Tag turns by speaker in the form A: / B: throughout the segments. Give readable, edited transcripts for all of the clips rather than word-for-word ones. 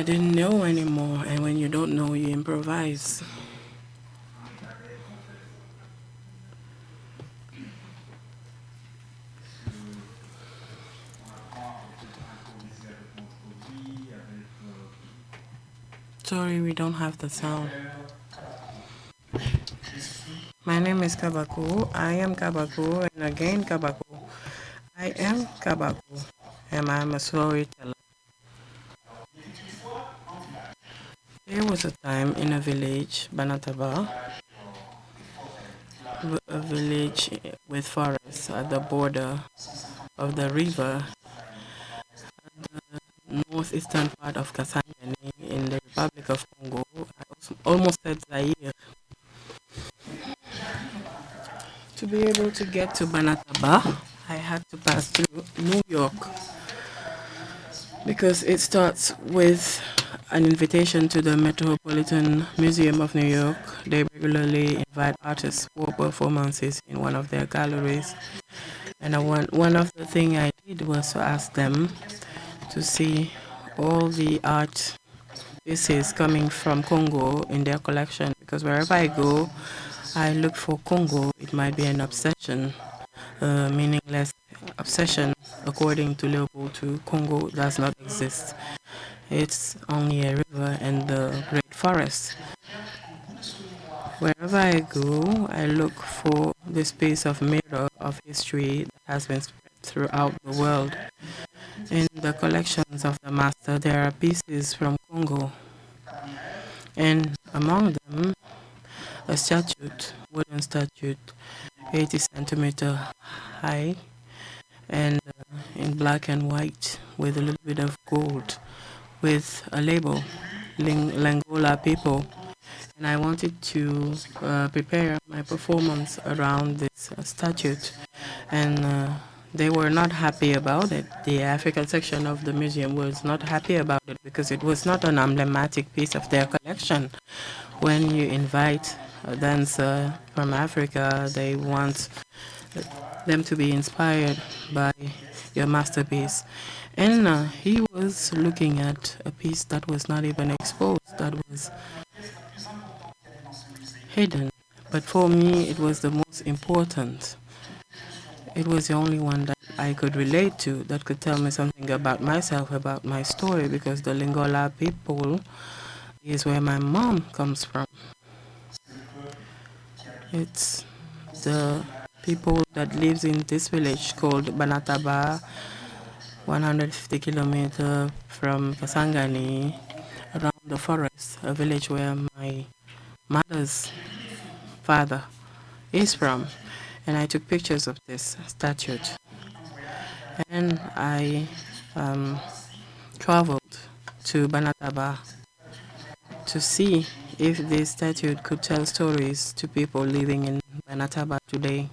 A: I didn't know anymore, and when you don't know, you improvise. Sorry, we don't have the sound. My name is Kabaku. I am Kabaku, and again Kabaku. I am Kabaku, and I'm a storyteller. There was a time in a village, Banataba, a village with forests at the border of the river, northeastern part of Kasangani in the Republic of Congo. I almost said Zaire. To be able to get to Banataba, I had to pass through New York because it starts with an invitation to the Metropolitan Museum of New York. They regularly invite artists for performances in one of their galleries. And one of the things I did was to ask them to see all the art pieces coming from Congo in their collection, because wherever I go, I look for Congo. It might be an obsession, meaningless obsession. According to Leopold II, Congo does not exist. It's only a river and the great forest. Wherever I go, I look for this piece of mirror of history that has been spread throughout the world. In the collections of the master, there are pieces from Congo, and among them, a wooden statue, 80 centimeter high, and in black and white with a little bit of gold, with a label, Langola people. And I wanted to prepare my performance around this statue, and they were not happy about it. The African section of the museum was not happy about it because it was not an emblematic piece of their collection. When you invite a dancer from Africa, they want them to be inspired by your masterpiece. And he was looking at a piece that was not even exposed, that was hidden. But for me, it was the most important. It was the only one that I could relate to, that could tell me something about myself, about my story, because the Lingola people is where my mom comes from. It's the people that lives in this village called Banataba, 150 kilometers from Kasangani, around the forest, a village where my mother's father is from. And I took pictures of this statue. And I traveled to Banataba to see if this statue could tell stories to people living in Banataba today.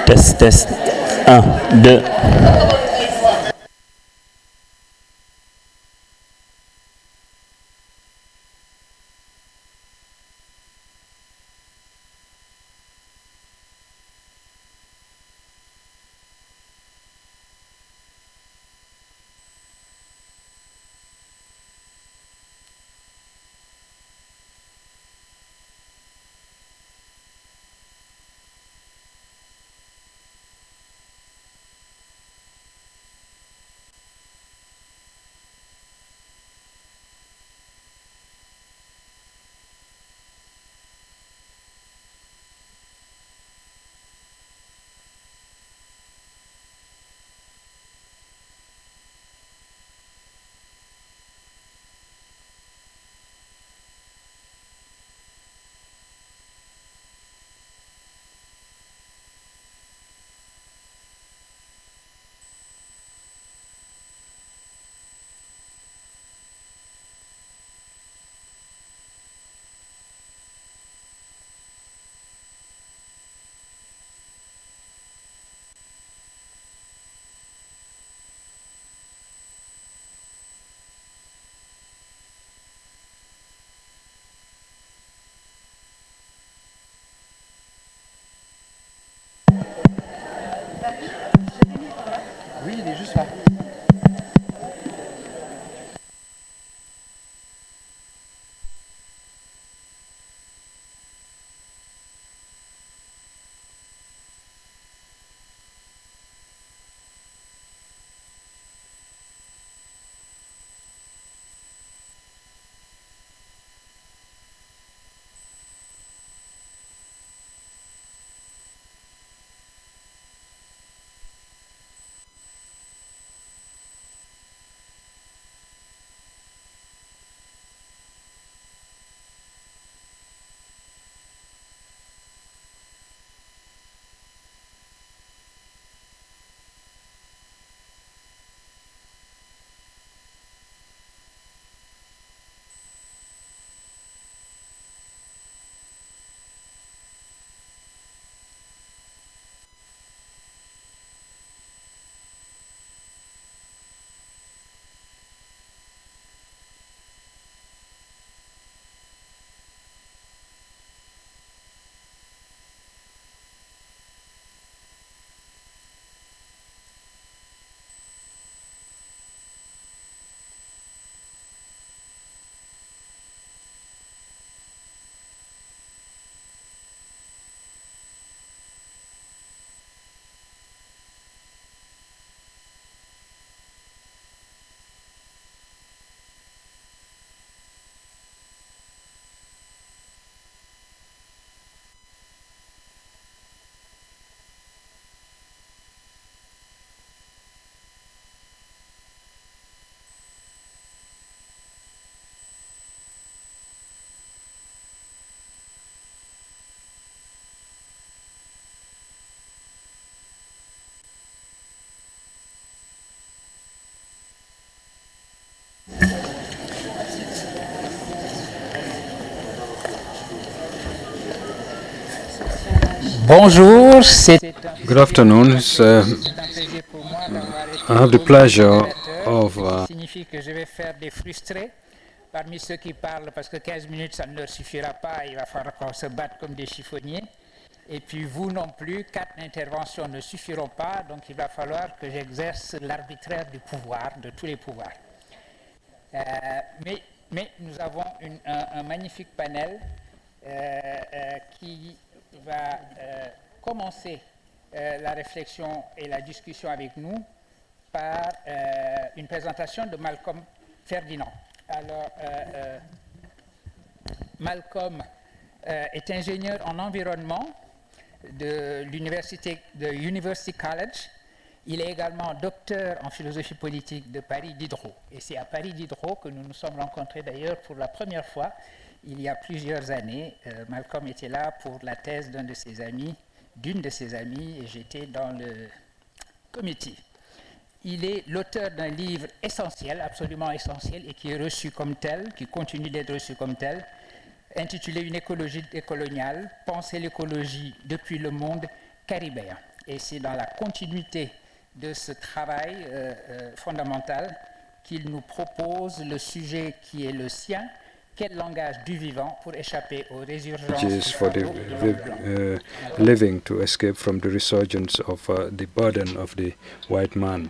B: Test, test. 1, 2.
C: Oui, il est juste là.
D: Bonjour, c'est
E: Good afternoon.
D: un plaisir pour moi d'avoir été
E: I have the
D: promu
E: pleasure
D: modérateur,
E: of
D: ce qui signifie que je vais faire des frustrés parmi ceux qui parlent parce que 15 minutes ça ne leur suffira pas, il va falloir qu'on se batte comme des chiffonniers. Et puis vous non plus, 4 interventions ne suffiront pas, donc il va falloir que j'exerce l'arbitraire du pouvoir, de tous les pouvoirs. Mais nous avons un magnifique panel qui va commencer la réflexion et la discussion avec nous par une présentation de Malcolm Ferdinand. Alors, Malcolm est ingénieur en environnement de l'université de University College. Il est également docteur en philosophie politique de Paris Diderot. Et c'est à Paris Diderot que nous nous sommes rencontrés d'ailleurs pour la première fois il y a plusieurs années. Malcolm était là pour la thèse d'une de ses amies, et j'étais dans le comité. Il est l'auteur d'un livre essentiel, absolument essentiel, et qui est reçu comme tel, qui continue d'être reçu comme tel, intitulé Une écologie décoloniale, penser l'écologie depuis le monde caribéen. Et c'est dans la continuité de ce travail fondamental qu'il nous propose le sujet qui est le sien, quel langage du vivant pour échapper aux résurgences
C: For the living to escape from the resurgence of the burden of the white man.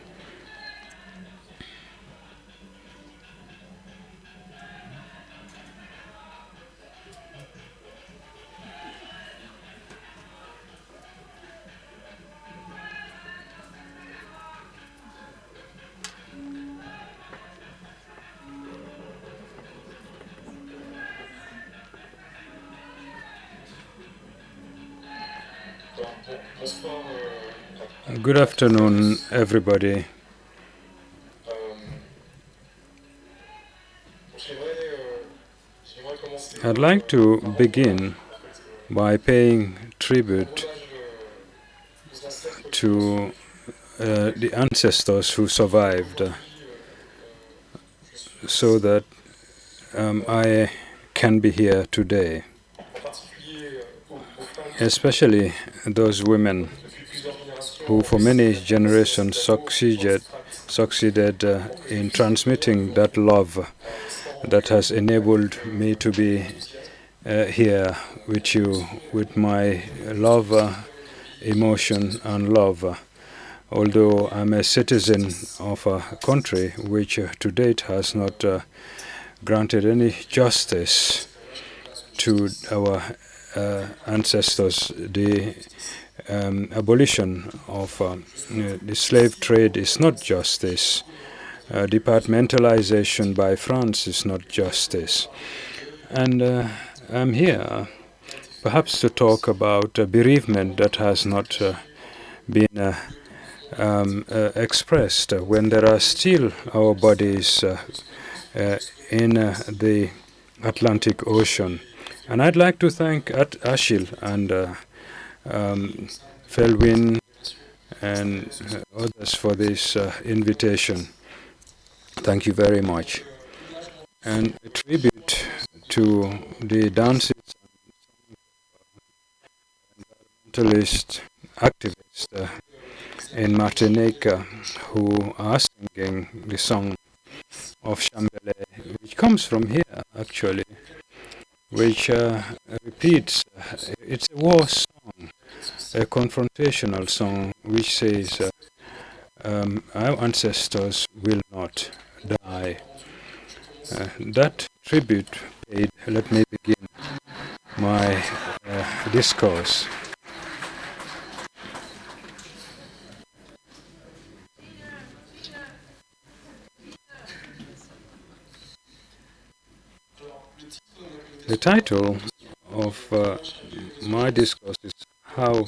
C: Good afternoon, everybody. I'd like to begin by paying tribute to the ancestors who survived, so that I can be here today, especially those women who for many generations succeeded in transmitting that love that has enabled me to be here with you, with my love, emotion and love. Although I'm a citizen of a country which to date has not granted any justice to our ancestors, the abolition of the slave trade is not justice. Departmentalization by France is not justice. And I'm here perhaps to talk about a bereavement that has not been expressed when there are still our bodies in the Atlantic Ocean. And I'd like to thank Achille and Felwin and others for this invitation. Thank you very much. And a tribute to the dancers and environmentalist activists in Martinique who are singing the song of Chambelay, which comes from here actually, which repeats, it's a war song, a confrontational song, which says our ancestors will not die. That tribute paid, let me begin my discourse. The title of my discourse is How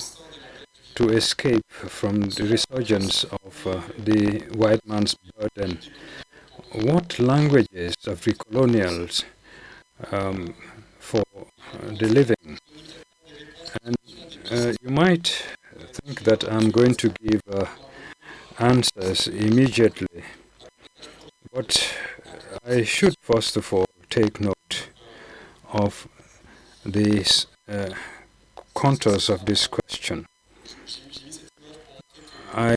C: to Escape from the Resurgence of the White Man's Burden. What languages of the colonials for the living? And you might think that I'm going to give answers immediately, but I should first of all take note of these contours of this question. I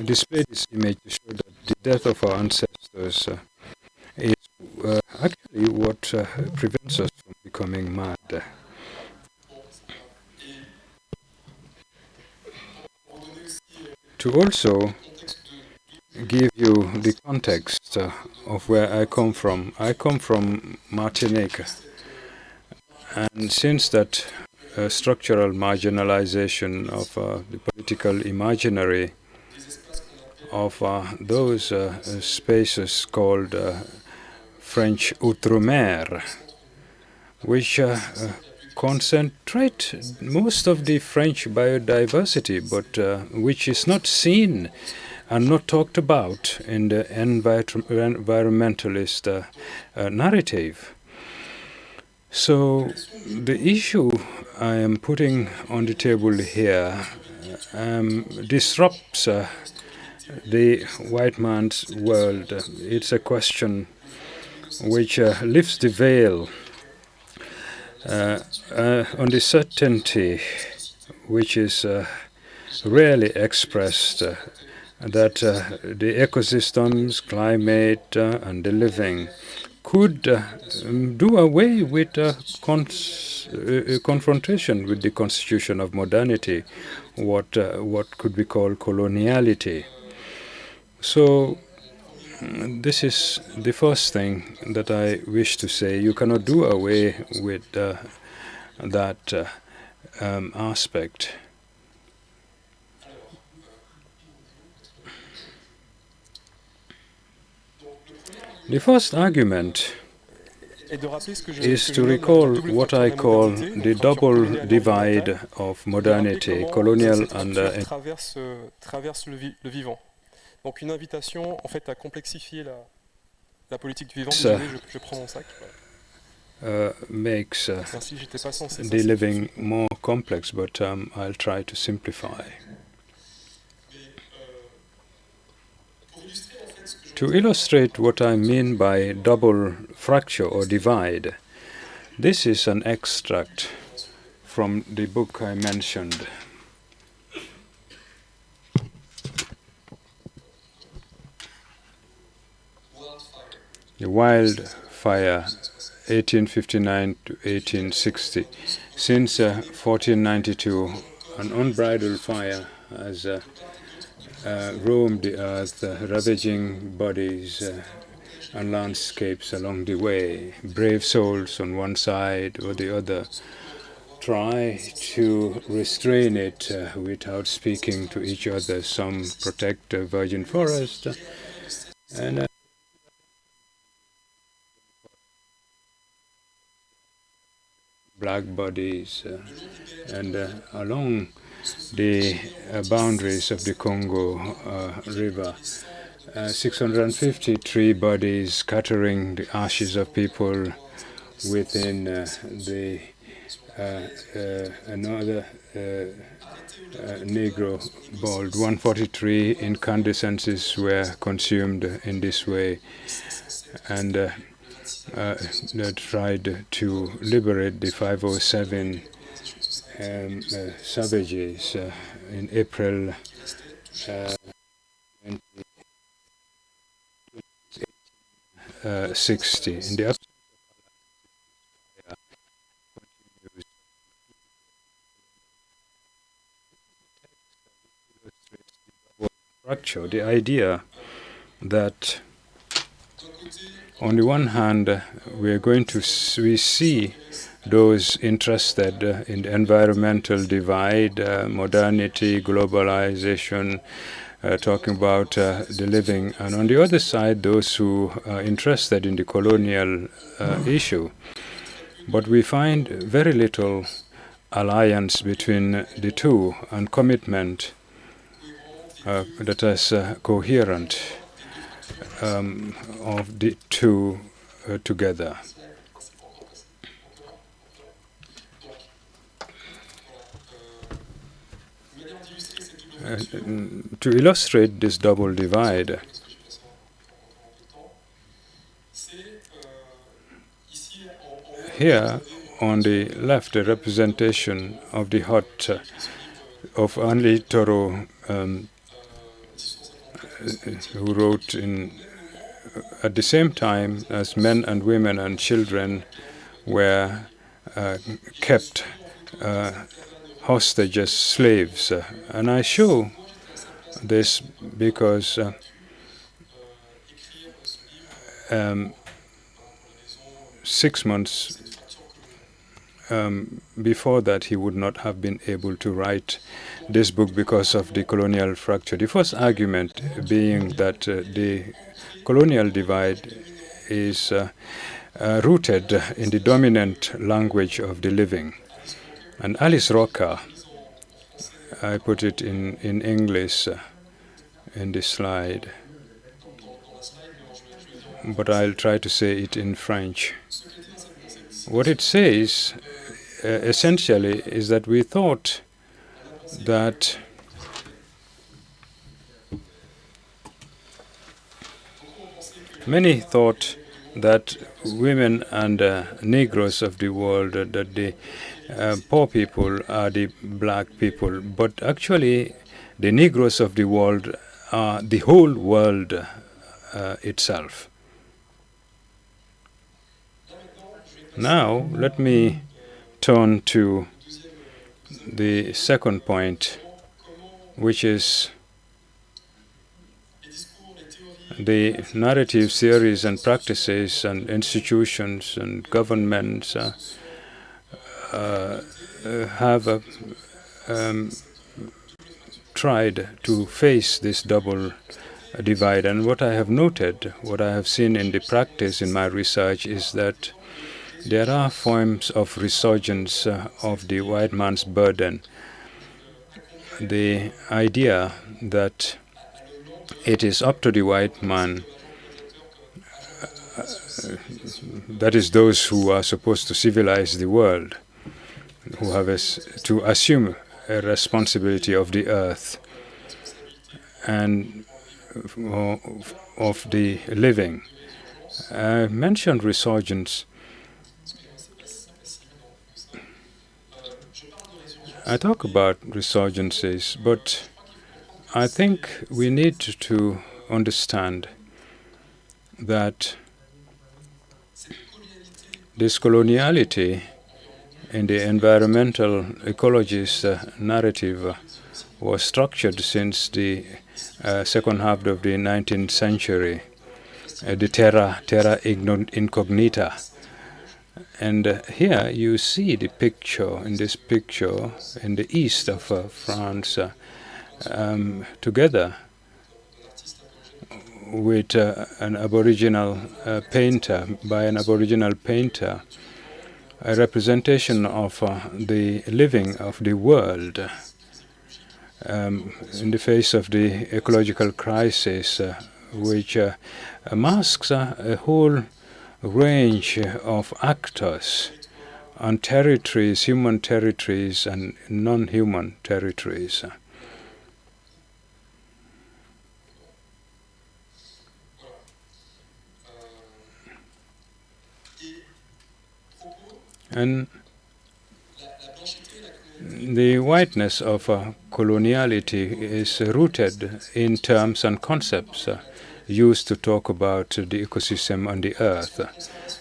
C: display this image to show that the death of our ancestors is actually what prevents us from becoming mad. To also give you the context of where I come from Martinique. And since that structural marginalization of the political imaginary of those spaces called French Outre-mer, which concentrate most of the French biodiversity, but which is not seen and not talked about in the environmentalist narrative. So the issue I am putting on the table here disrupts the white man's world. It's a question which lifts the veil on the certainty which is rarely expressed that the ecosystems, climate, and the living could do away with confrontation with the constitution of modernity, what could be called coloniality. So this is the first thing that I wish to say. You cannot do away with that aspect. The first argument is to recall what I call the double divide of modernity, colonial and
E: traverse le vivant. Donc une invitation en fait à complexifier la politique du vivant. Désolé, je prends mon sac.
C: Makes
E: Merci, j'étais pas censé
C: the living more complex, but I'll try to simplify. To illustrate what I mean by double fracture or divide, this is an extract from the book I mentioned. The Wildfire, 1859 to 1860. Since 1492, an unbridled fire has roamed the earth, ravaging bodies and landscapes along the way. Brave souls on one side or the other try to restrain it without speaking to each other. Some protect the virgin forest and black bodies and along the boundaries of the Congo River. 653 bodies scattering the ashes of people within another Negro bald. 143 incandescences were consumed in this way, and they tried to liberate the 507 savages in April 1960. In the structure, the idea that on the one hand we see those interested in the environmental divide, modernity, globalization, talking about the living, and on the other side those who are interested in the colonial issue. But we find very little alliance between the two and commitment that is coherent of the two together. To illustrate this double divide, here on the left, a representation of the hut of Henri Thoreau, who wrote at the same time as men and women and children were kept hostage as slaves. And I show this because 6 months before that, he would not have been able to write this book because of the colonial fracture. The first argument being that the colonial divide is rooted in the dominant language of the living. And Alice Rocker, I put it in English in this slide, but I'll try to say it in French. What it says essentially is that we thought that many thought that women and Negroes of the world, that the poor people are the black people, but actually the Negroes of the world are the whole world itself. Now, let me turn to the second point, which is the narrative theories and practices and institutions and governments have tried to face this double divide. And what I have noted, what I have seen in the practice in my research, is that there are forms of resurgence of the white man's burden. The idea that it is up to the white man, that is those who are supposed to civilize the world, who have to assume a responsibility of the earth and of the living. I mentioned resurgence. I talk about resurgences, but I think we need to understand that this coloniality in the environmental ecologist narrative was structured since the second half of the 19th century, the terra incognita. And here you see the picture, in this picture, in the east of France, together with an Aboriginal painter, by an Aboriginal painter, a representation of the living of the world in the face of the ecological crisis, which masks a whole range of actors on territories, human territories and non-human territories. And the whiteness of coloniality is rooted in terms and concepts used to talk about the ecosystem on the earth.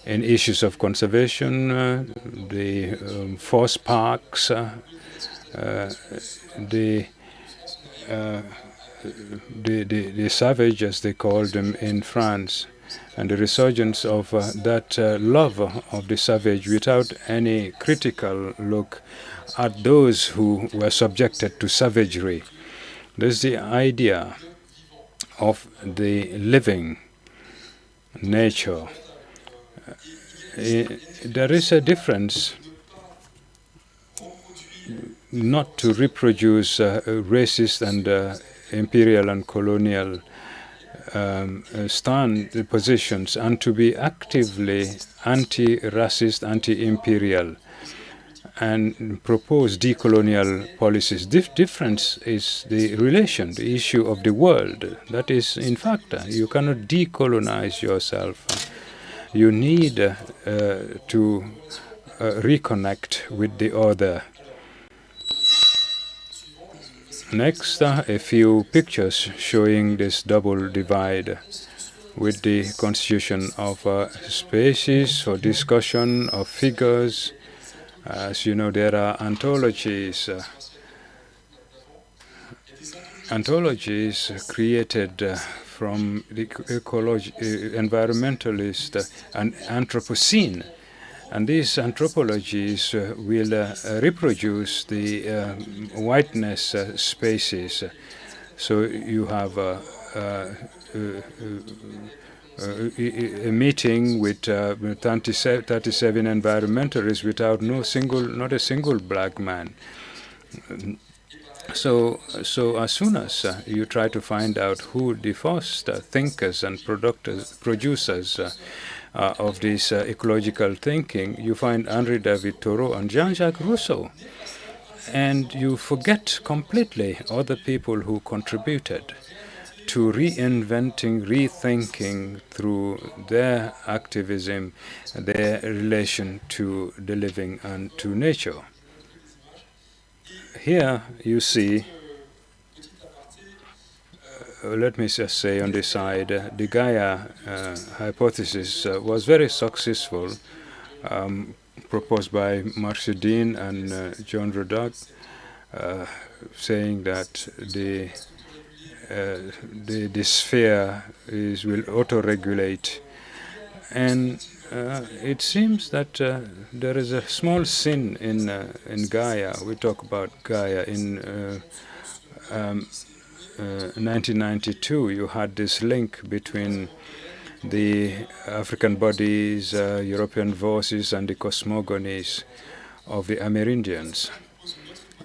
C: In issues of conservation, the forest parks, the savage, as they called them in France, and the resurgence of that love of the savage without any critical look at those who were subjected to savagery. There's the idea of the living nature. There is a difference not to reproduce racist and imperial and colonial stand positions, and to be actively anti-racist, anti-imperial, and propose decolonial policies. The difference is the relation, the issue of the world. That is, in fact, you cannot decolonize yourself. You need to reconnect with the other. Next, a few pictures showing this double divide with the constitution of spaces for discussion of figures. As you know, there are anthologies. Anthologies created from the environmentalist and Anthropocene. And these anthropologies will reproduce the whiteness spaces. So you have a meeting with 37 environmentalists without not a single black man. So as soon as you try to find out who the first thinkers and producers of this ecological thinking, you find Henri David Thoreau and Jean-Jacques Rousseau. And you forget completely other people who contributed. to reinventing, rethinking through their activism, their relation to the living and to nature. Here you see, let me just say on this side, the Gaia hypothesis was very successful, proposed by Marshudin and John Rodak, saying that the sphere will auto-regulate. And it seems that there is a small sin in Gaia. We talk about Gaia in 1992. You had this link between the African bodies, European voices, and the cosmogonies of the Amerindians.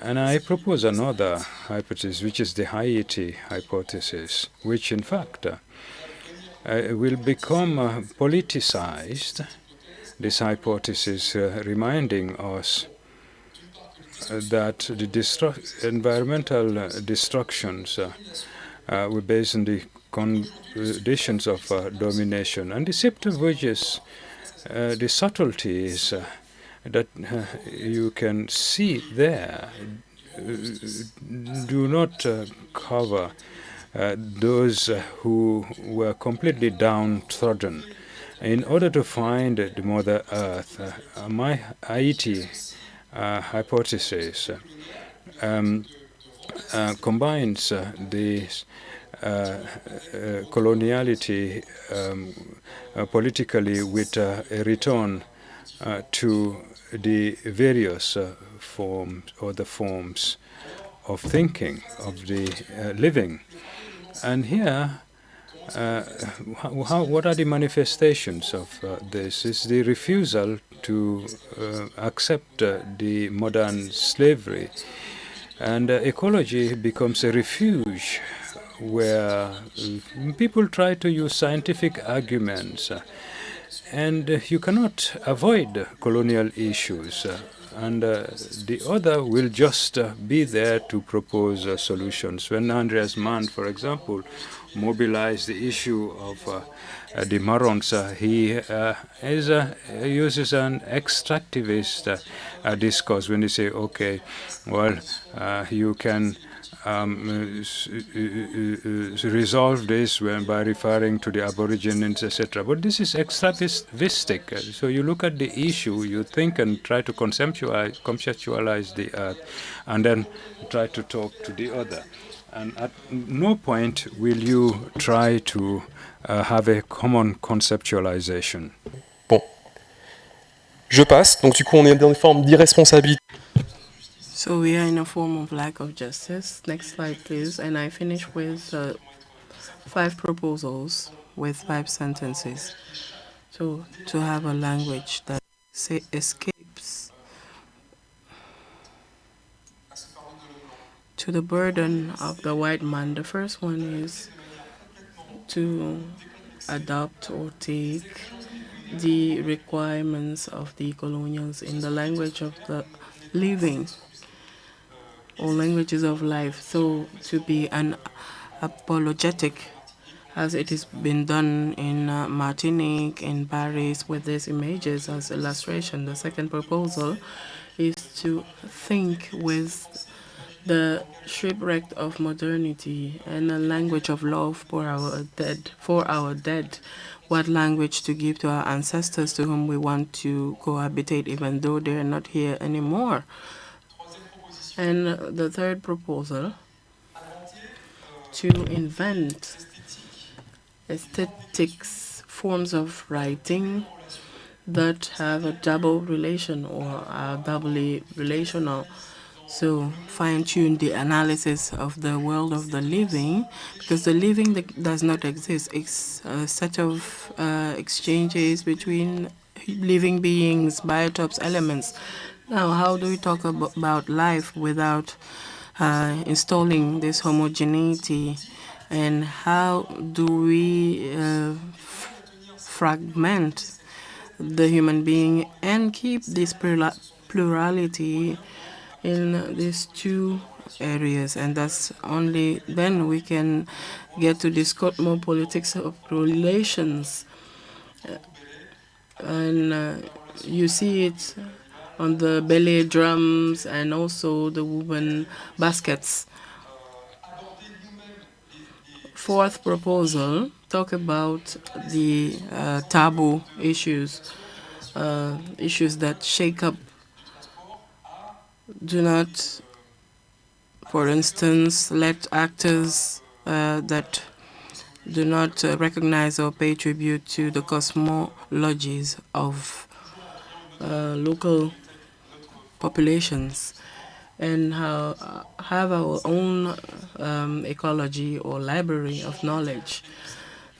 C: And I propose another hypothesis, which is the Haiti hypothesis, which in fact will become politicized. This hypothesis reminding us that the environmental destructions were based on the conditions of domination, and the subterfuges, the subtleties that you can see there do not cover those who were completely downtrodden. In order to find the Mother Earth, my Haiti hypothesis combines the coloniality politically with a return to the various forms or the forms of thinking, of the living. And here, what are the manifestations of this? It's the refusal to accept the modern slavery. And ecology becomes a refuge where people try to use scientific arguments. And you cannot avoid colonial issues. And the other will just be there to propose solutions. When Andreas Mann, for example, mobilized the issue of the Marons, he uses an extractivist discourse when he say, okay, well, you can resolve this by referring to the Aborigines, etc. But this is extractivistic. So you look at the issue, you think and try to conceptualize the earth, and then try to talk to the other. And at no point will you try to have a common conceptualization.
E: Bon. Je passe. Donc du coup, on est dans une forme d'irresponsabilité.
A: So we are in a form of lack of justice. Next slide, please. And I finish with 5 proposals with 5 sentences. So to have a language that escapes to the burden of the white man. The first one is to adopt or take the requirements of the colonials in the language of the living or languages of life. So to be an apologetic, as it has been done in Martinique, in Paris, with these images as illustration. The second proposal is to think with the shipwreck of modernity and a language of love for our dead. What language to give to our ancestors to whom we want to cohabitate even though they are not here anymore. And the third proposal, to invent aesthetics, forms of writing that have a double relation or are doubly relational. So fine-tune the analysis of the world of the living, because the living does not exist. It's a set of exchanges between living beings, biotopes, elements. Now, how do we talk about life without installing this homogeneity? And how do we fragment the human being and keep this plurality in these two areas, and that's only then we can get to discuss more politics of relations. And you see it on the belly drums and also the woven baskets. Fourth proposal, talk about the taboo issues, issues that shake up. Do not, for instance, let actors that do not recognize or pay tribute to the cosmologies of local populations and have our own ecology or library of knowledge.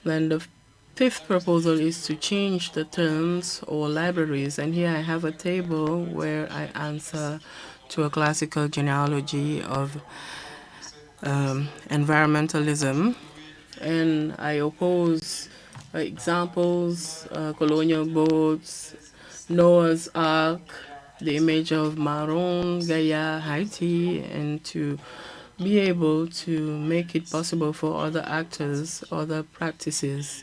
A: Then the fifth proposal is to change the terms or libraries, and here I have a table where I answer to a classical genealogy of environmentalism, and I oppose examples, colonial boats, Noah's Ark, the image of Maron, Gaia, Haiti, and to be able to make it possible for other actors, other practices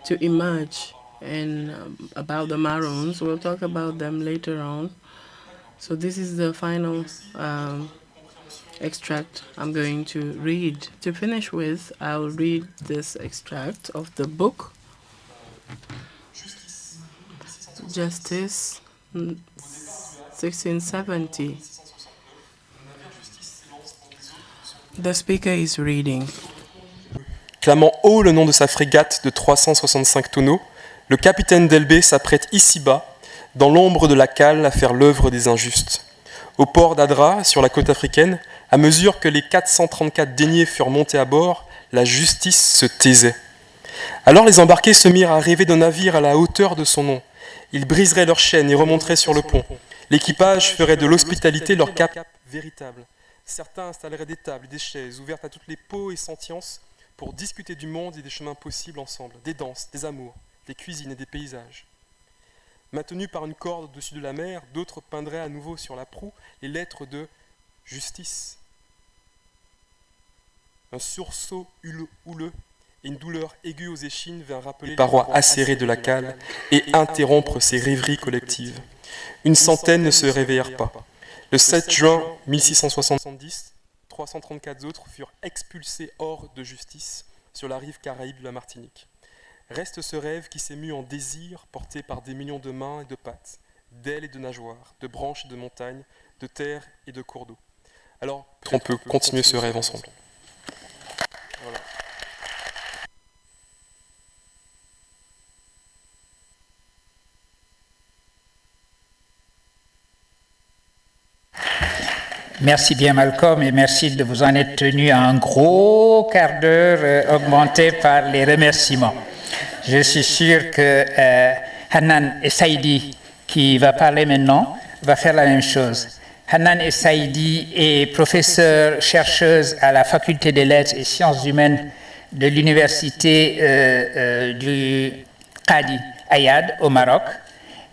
A: to emerge. And about the Marons, we'll talk about them later on. So this is the final extract I'm going to read. To finish with, I'll read this extract of the book, Justice, 1670. The speaker is reading.
E: Clamant haut le nom de sa frégate de 365 tonneaux, le capitaine d'Elbé s'apprête ici-bas, dans l'ombre de la cale, à faire l'œuvre des injustes. Au port d'Adra, sur la côte africaine, à mesure que les 434 deniers furent montés à bord, la justice se taisait. Alors les embarqués se mirent à rêver d'un navire à la hauteur de son nom. Ils briseraient leurs chaînes et remonteraient sur le pont. L'équipage ferait de l'hospitalité leur cap véritable. Certains installeraient des tables et des chaises ouvertes à toutes les peaux et sentiences pour discuter du monde et des chemins possibles ensemble, des danses, des amours, des cuisines et des paysages. Maintenus par une corde au-dessus de la mer, d'autres peindraient à nouveau sur la proue les lettres de justice. Un sursaut houleux et une douleur aiguë aux échines vint rappeler les parois acérées de la cale et interrompre ces rêveries collectives. Une centaine ne se réveillèrent pas. Le 7 juin 1670, 334 autres furent expulsés hors de justice sur la rive caraïbe de la Martinique. Reste ce rêve qui s'émut en désir porté par des millions de mains et de pattes, d'ailes et de nageoires, de branches et de montagnes, de terre et de cours d'eau. Alors, on peut continuer ce rêve ensemble. Voilà.
D: Merci bien Malcolm et merci de vous en être tenu à un gros quart d'heure augmenté par les remerciements. Je suis sûr que Hanan Essaidi, qui va parler maintenant, va faire la même chose. Hanan Essaidi est professeure chercheuse à la Faculté des Lettres et Sciences Humaines de l'Université du Qadi Ayad au Maroc.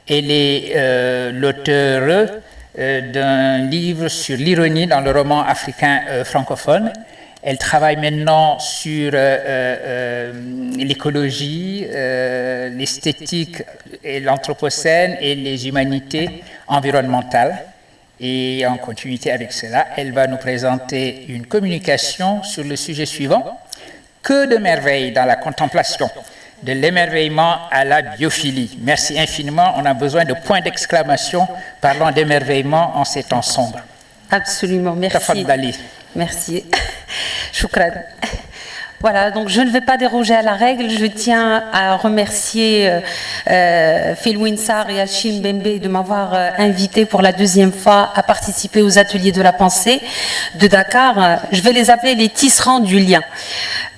D: Elle est l'auteure d'un livre sur l'ironie dans le roman africain francophone. Elle travaille maintenant sur l'écologie, l'esthétique et l'anthropocène et les humanités environnementales. Et en continuité avec cela, elle va nous présenter une communication sur le sujet suivant. Que de merveilles dans la contemplation, de l'émerveillement à la biophilie. Merci infiniment, on a besoin de points d'exclamation parlant d'émerveillement en ces temps sombres.
F: Absolument, merci.
D: Tafadali.
F: Merci. Shukran. Voilà, donc je ne vais pas déroger à la règle. Je tiens à remercier Phil Winsar et Hachim Bembe de m'avoir invité pour la deuxième fois à participer aux Ateliers de la Pensée de Dakar. Je vais les appeler les tisserands du lien.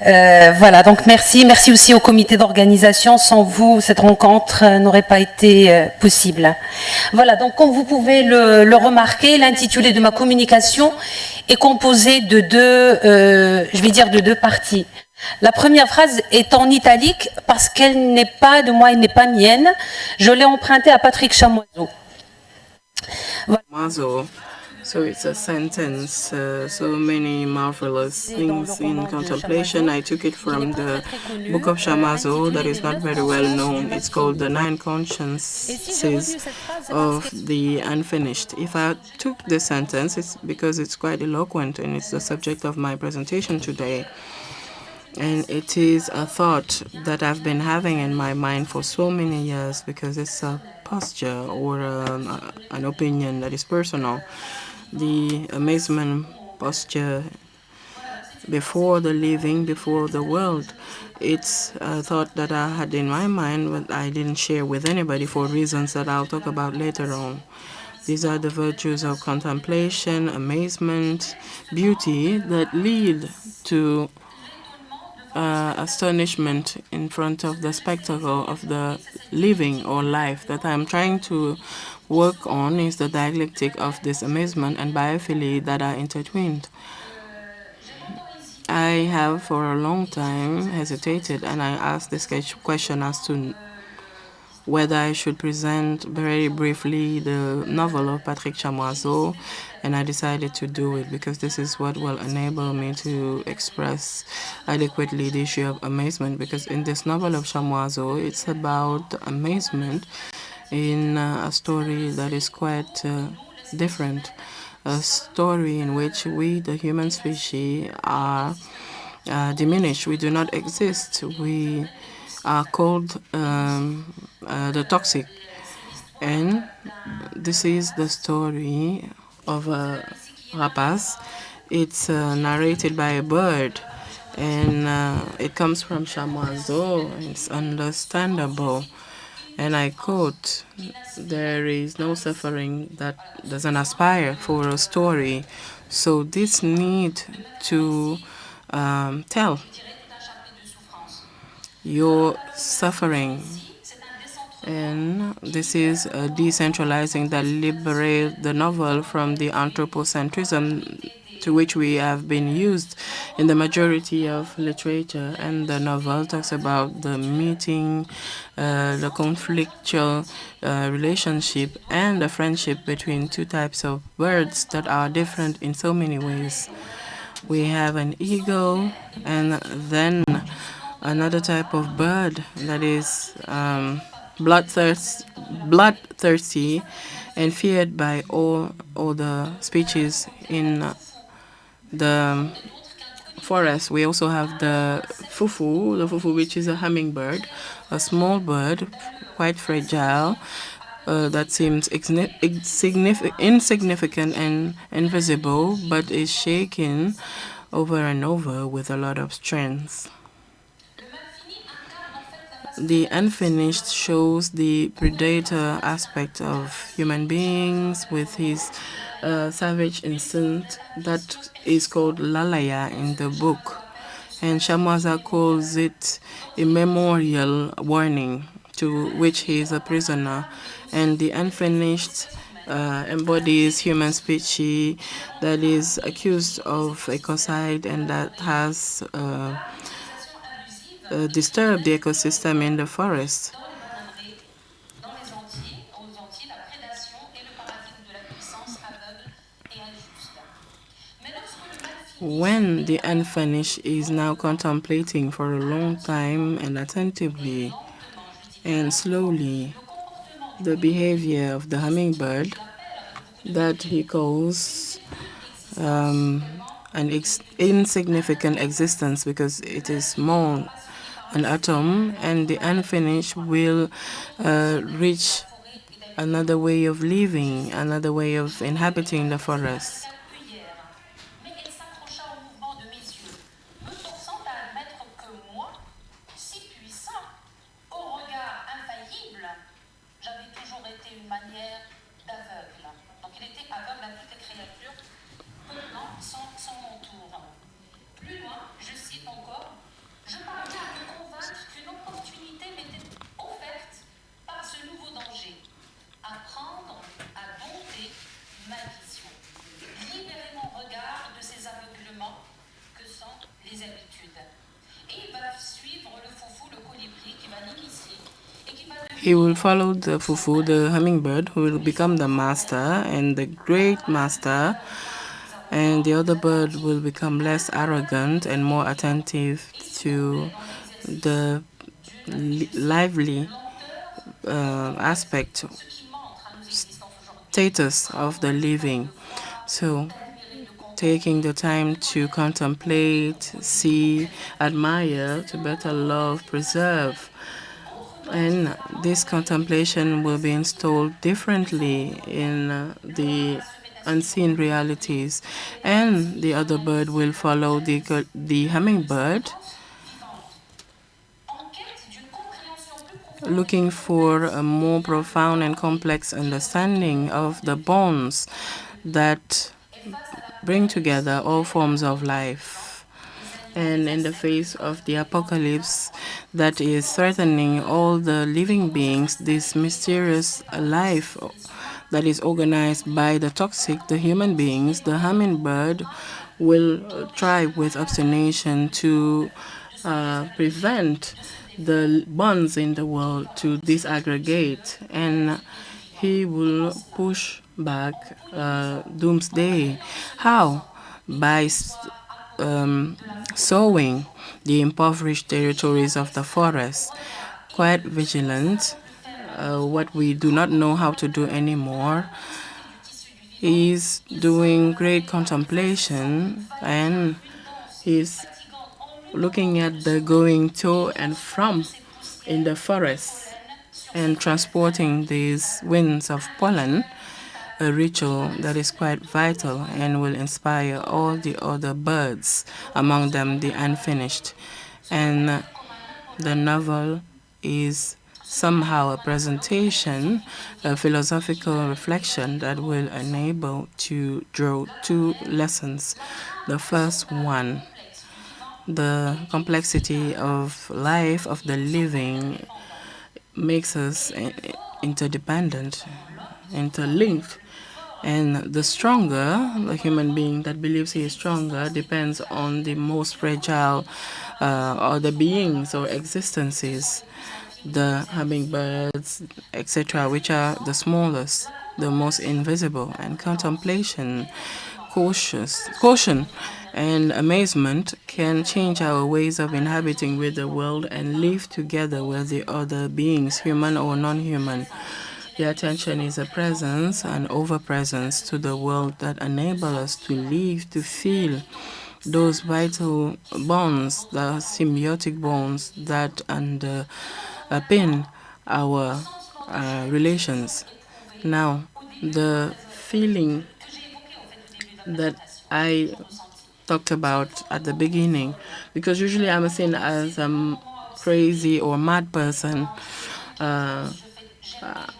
F: Voilà, donc merci. Merci aussi au comité d'organisation. Sans vous, cette rencontre n'aurait pas été possible. Voilà, donc comme vous pouvez le remarquer, l'intitulé de ma communication est composé de deux parties. La première phrase est en italique parce qu'elle n'est pas de moi, elle n'est pas mienne. Je l'ai empruntée à Patrick Chamoiseau. Voilà.
A: So it's a sentence, so many marvelous things in contemplation. I took it from the book of Chamazo that is not very well known. It's called The Nine Consciences of the Unfinished. If I took this sentence, it's because it's quite eloquent and it's the subject of my presentation today. And it is a thought that I've been having in my mind for so many years because it's a posture or an opinion that is personal. The amazement posture before the living, before the world. It's a thought that I had in my mind, but I didn't share with anybody for reasons that I'll talk about later on. These are the virtues of contemplation, amazement, beauty that lead to astonishment in front of the spectacle of the living or life. That I'm trying to work on is the dialectic of this amazement and biophilia that are intertwined. I have for a long time hesitated and I asked this question as to whether I should present very briefly the novel of Patrick Chamoiseau, and I decided to do it because this is what will enable me to express adequately the issue of amazement, because in this novel of Chamoiseau, it's about amazement in a story that is quite different, a story in which we, the human species, are diminished. We do not exist. We are called the toxic. And this is the story of a rapaz. It's narrated by a bird, and it comes from Chamoiseau. It's understandable. And I quote, there is no suffering that doesn't aspire for a story. So this need to tell your suffering. And this is decentralizing that liberate the novel from the anthropocentrism to which we have been used in the majority of literature. And the novel talks about the meeting, the conflictual relationship, and the friendship between two types of birds that are different in so many ways. We have an eagle and then another type of bird that is bloodthirsty and feared by all the species in the forest. We also have the fufu, which is a hummingbird, a small bird, quite fragile, that seems insignificant and invisible, but is shaken over and over with a lot of strength. The Unfinished shows the predator aspect of human beings with his savage instinct that is called Lalaya in the book. And Shamaza calls it a memorial warning to which he is a prisoner. And the Unfinished embodies human species that is accused of ecocide and that has disturb the ecosystem in the forest. When the Unfinished is now contemplating for a long time and attentively and slowly the behavior of the hummingbird that he calls an insignificant existence because it is small, an atom, and the Unfinished will reach another way of living, another way of inhabiting the forest. he will follow the fufu, the hummingbird, who will become the master and the great master, and the other bird will become less arrogant and more attentive to the lively aspect, status of the living. So, taking the time to contemplate, see, admire, to better love, preserve. And this contemplation will be installed differently in the unseen realities. And the other bird will follow the hummingbird, looking for a more profound and complex understanding of the bonds that bring together all forms of life. And in the face of the apocalypse that is threatening all the living beings, this mysterious life that is organized by the toxic, the human beings, the hummingbird will try with obstination to prevent the bonds in the world to disaggregate, and he will push back doomsday. How? By sowing the impoverished territories of the forest, quite vigilant. What we do not know how to do anymore is doing great contemplation, and he's looking at the going to and from in the forest and transporting these winds of pollen, a ritual that is quite vital and will inspire all the other birds, among them the unfinished. And the novel is somehow a presentation, a philosophical reflection that will enable to draw two lessons. The first one, the complexity of life, of the living, makes us interdependent, interlinked. And the stronger, the human being that believes he is stronger, depends on the most fragile or the beings or existences, the hummingbirds, etc., which are the smallest, the most invisible. And contemplation, caution, and amazement can change our ways of inhabiting with the world and live together with the other beings, human or non-human. The attention is a presence, an over-presence to the world that enable us to live, to feel those vital bonds, the symbiotic bonds that underpin our relations. Now, the feeling that I talked about at the beginning, because usually I'm seen as a crazy or mad person.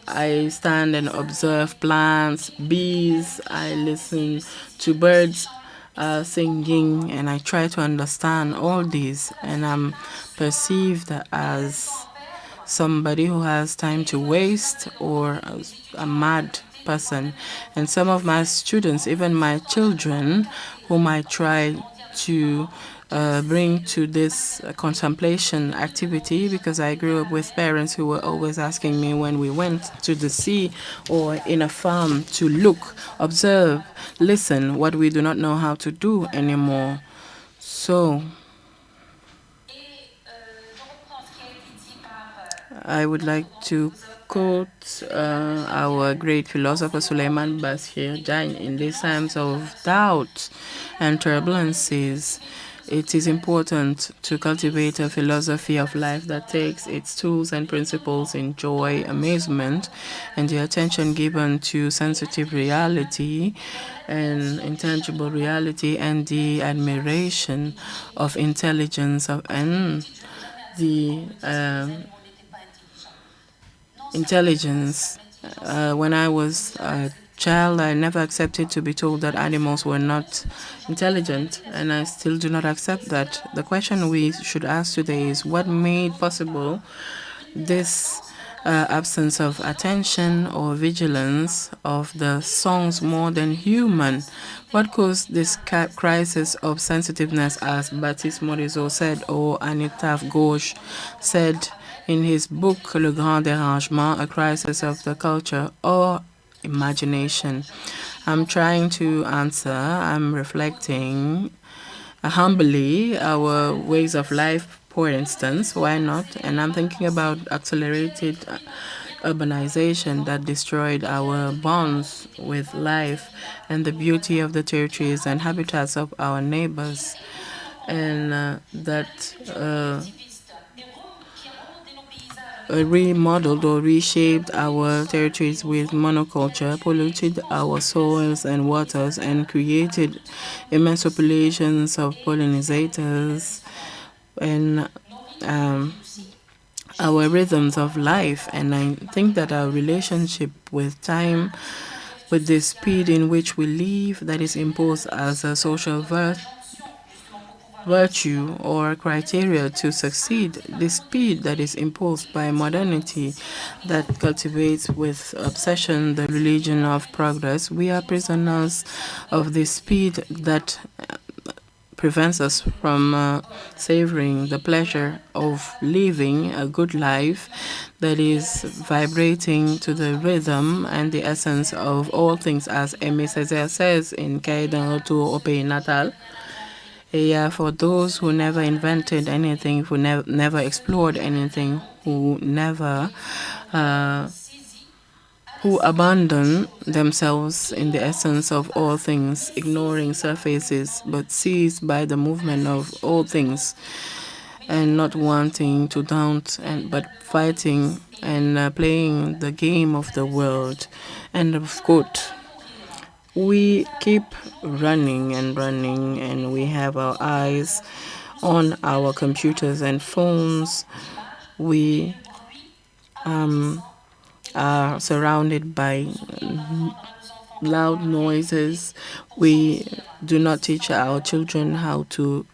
A: I stand and observe plants, bees, I listen to birds singing, and I try to understand all these, and I'm perceived as somebody who has time to waste or a mad person. And some of my students, even my children, whom I try to bring to this contemplation activity, because I grew up with parents who were always asking me when we went to the sea or in a farm to look, observe, listen, what we do not know how to do anymore. So I would like to quote our great philosopher Suleiman Bashir Jain. In these times of doubt and turbulences, it is important to cultivate a philosophy of life that takes its tools and principles in joy, amazement, and the attention given to sensitive reality and intangible reality, and the admiration of intelligence and the intelligence. When I was a child, I never accepted to be told that animals were not intelligent, and I still do not accept that. The question we should ask today is what made possible this absence of attention or vigilance of the songs more than human? What caused this crisis of sensitiveness, as Baptiste Morisot said, or Anita Ghosh said, In his book, Le Grand Dérangement, A Crisis of the Culture or Imagination. I'm trying to answer, I'm reflecting humbly our ways of life, for instance, why not? And I'm thinking about accelerated urbanization that destroyed our bonds with life and the beauty of the territories and habitats of our neighbors, and that remodeled or reshaped our territories with monoculture, polluted our soils and waters, and created immense populations of pollinators and our rhythms of life. And I think that our relationship with time, with the speed in which we live, that is imposed as a social virtue or criteria to succeed, the speed that is imposed by modernity that cultivates with obsession the religion of progress, we are prisoners of the speed that prevents us from savoring the pleasure of living a good life that is vibrating to the rhythm and the essence of all things, as Aimé Césaire says in Cahiers d'un retour au pays natal. Yeah, for those who never invented anything, who never explored anything, who abandon themselves in the essence of all things, ignoring surfaces, but seized by the movement of all things, and not wanting to daunt, but fighting and playing the game of the world. End of quote. We keep running and running, and we have our eyes on our computers and phones. We are surrounded by loud noises. We do not teach our children how to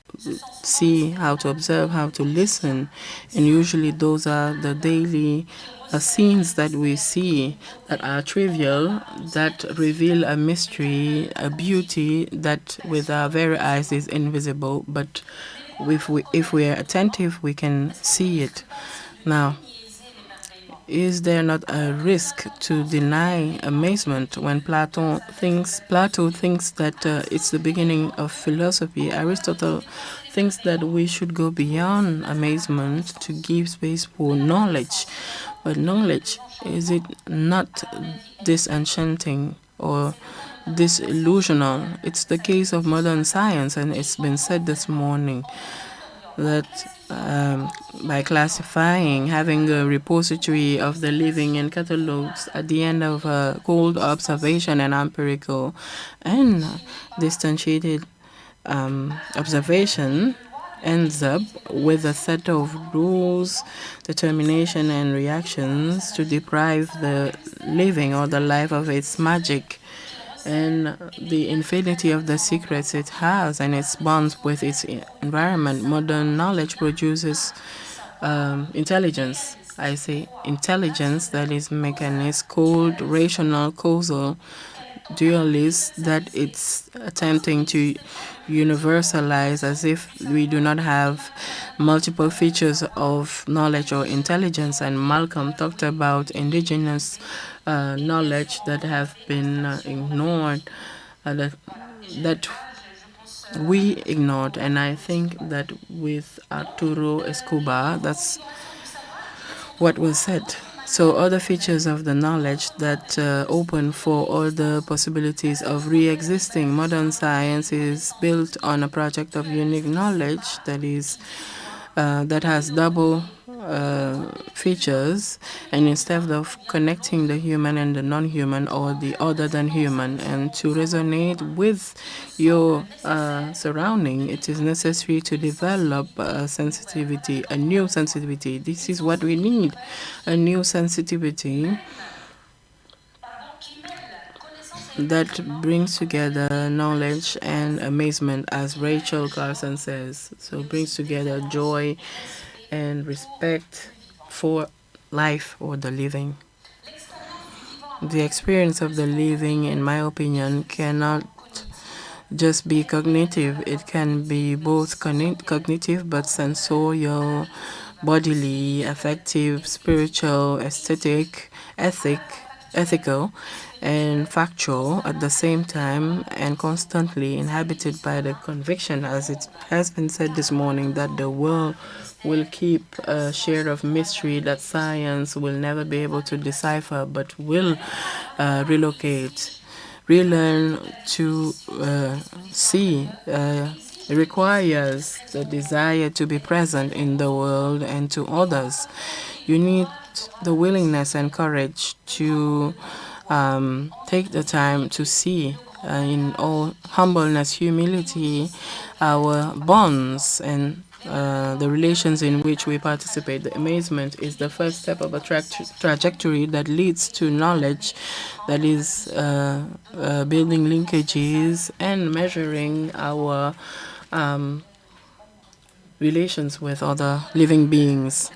A: see, how to observe, how to listen. And usually those are the daily scenes that we see that are trivial, that reveal a mystery, a beauty that with our very eyes is invisible. But if we are attentive, we can see it. Now, is there not a risk to deny amazement when Plato thinks that it's the beginning of philosophy? Aristotle thinks that we should go beyond amazement to give space for knowledge. But knowledge, is it not disenchanting or disillusional? It's the case of modern science, and it's been said this morning that by classifying, having a repository of the living and catalogs at the end of a cold observation and empirical and distantiated observation ends up with a set of rules, determination, and reactions to deprive the living or the life of its magic and the infinity of the secrets it has and its bonds with its environment. Modern knowledge produces intelligence. I say intelligence that is mechanist, cold, rational, causal, dualist, that it's attempting to universalize as if we do not have multiple features of knowledge or intelligence. And Malcolm talked about indigenous knowledge that have been ignored, that we ignored. And I think that with Arturo Escobar, that's what was said. So other features of the knowledge that open for all the possibilities of re-existing. Modern science is built on a project of unique knowledge that is that has double features, and instead of connecting the human and the non-human or the other than human and to resonate with your surrounding, it is necessary to develop a sensitivity, a new sensitivity. This is what we need, a new sensitivity that brings together knowledge and amazement, as Rachel Carson says. So brings together joy and respect for life or the living. The experience of the living, in my opinion, cannot just be cognitive. It can be both cognitive but sensorial, bodily, affective, spiritual, aesthetic, ethical, and factual at the same time, and constantly inhabited by the conviction, as it has been said this morning, that the world will keep a share of mystery that science will never be able to decipher, but will relocate, relearn to see. Requires the desire to be present in the world and to others. You need the willingness and courage to take the time to see in all humbleness, humility, our bonds and the relations in which we participate. The amazement is the first step of a trajectory that leads to knowledge, that is building linkages and measuring our relations with other living beings.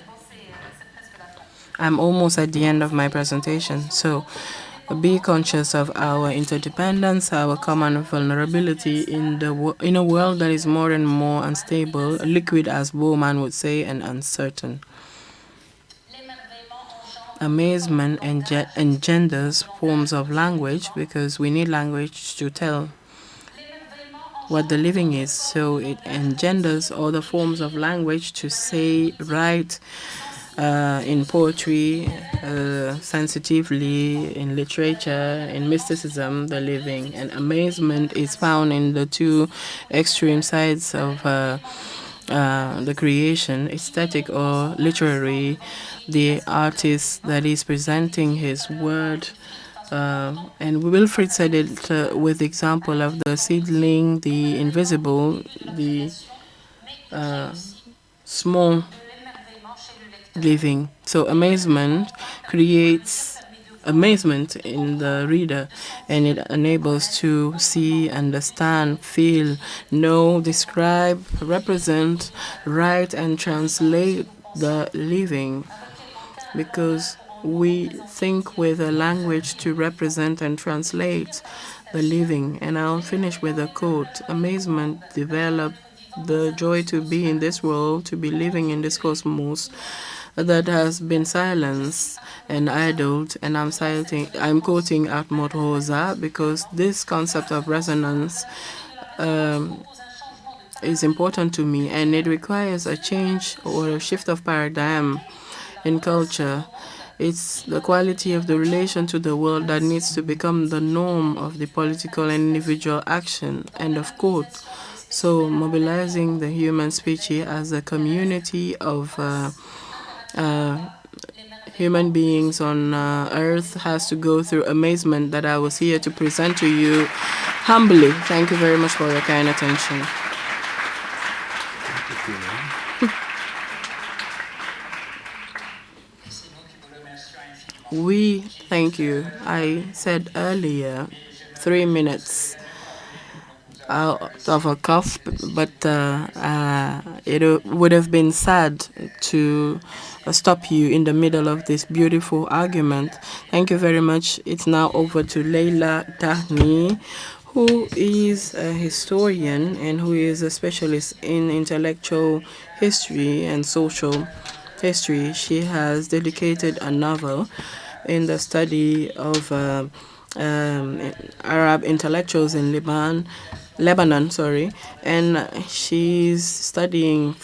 A: I'm almost at the end of my presentation, so be conscious of our interdependence, our common vulnerability in a world that is more and more unstable, liquid as Bowman would say, and uncertain. Amazement engenders forms of language because we need language to tell what the living is. So it engenders other forms of language to say, write, in poetry, sensitively, in literature, in mysticism, the living. And amazement is found in the two extreme sides of the creation, aesthetic or literary, the artist that is presenting his word. And Wilfrid said it with the example of the seedling, the invisible, the small living. So amazement creates amazement in the reader, and it enables to see, understand, feel, know, describe, represent, write, and translate the living, because we think with a language to represent and translate the living. And I'll finish with a quote. Amazement developed the joy to be in this world, to be living in this cosmos that has been silenced and idled. And I'm quoting Atmod Rosa, because this concept of resonance is important to me, and it requires a change or a shift of paradigm in culture. It's the quality of the relation to the world that needs to become the norm of the political and individual action. End of quote. So mobilizing the human species as a community of human beings on earth has to go through amazement that I was here to present to you humbly. Thank you very much for your kind attention. We thank you. I said earlier 3 minutes out of a cuff, but it would have been sad to stop you in the middle of this beautiful argument. Thank you very much. It's now over to Leila Tahni, who is a historian and who is a specialist in intellectual history and social history. She has dedicated a novel in the study of Arab intellectuals in Lebanon, and she's studying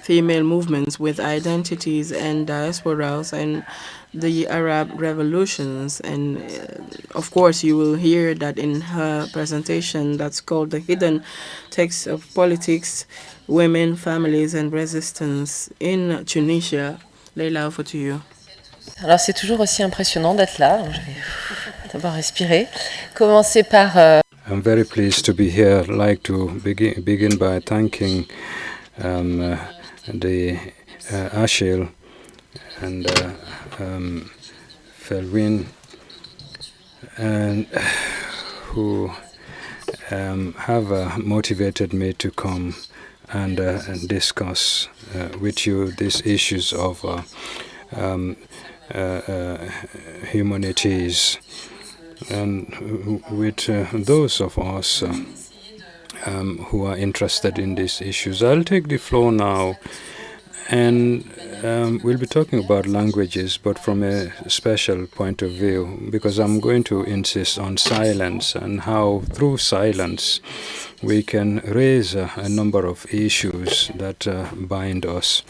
A: female movements with identities and diasporas and the Arab revolutions. And of course, you will hear that in her presentation that's called The Hidden Text of Politics, Women, Families and Resistance in Tunisia. Leila, over to you.
G: Alors c'est toujours aussi impressionnant d'être là. Je vais d'abord respirer. Commencer par...
C: I'm very pleased to be here. I'd like to begin by thanking the Achille and Felwin, and who have motivated me to come and discuss with you these issues of humanities, and with those of us who are interested in these issues. I'll take the floor now And we'll be talking about languages, but from a special point of view, because I'm going to insist on silence and how through silence we can raise a number of issues that bind us.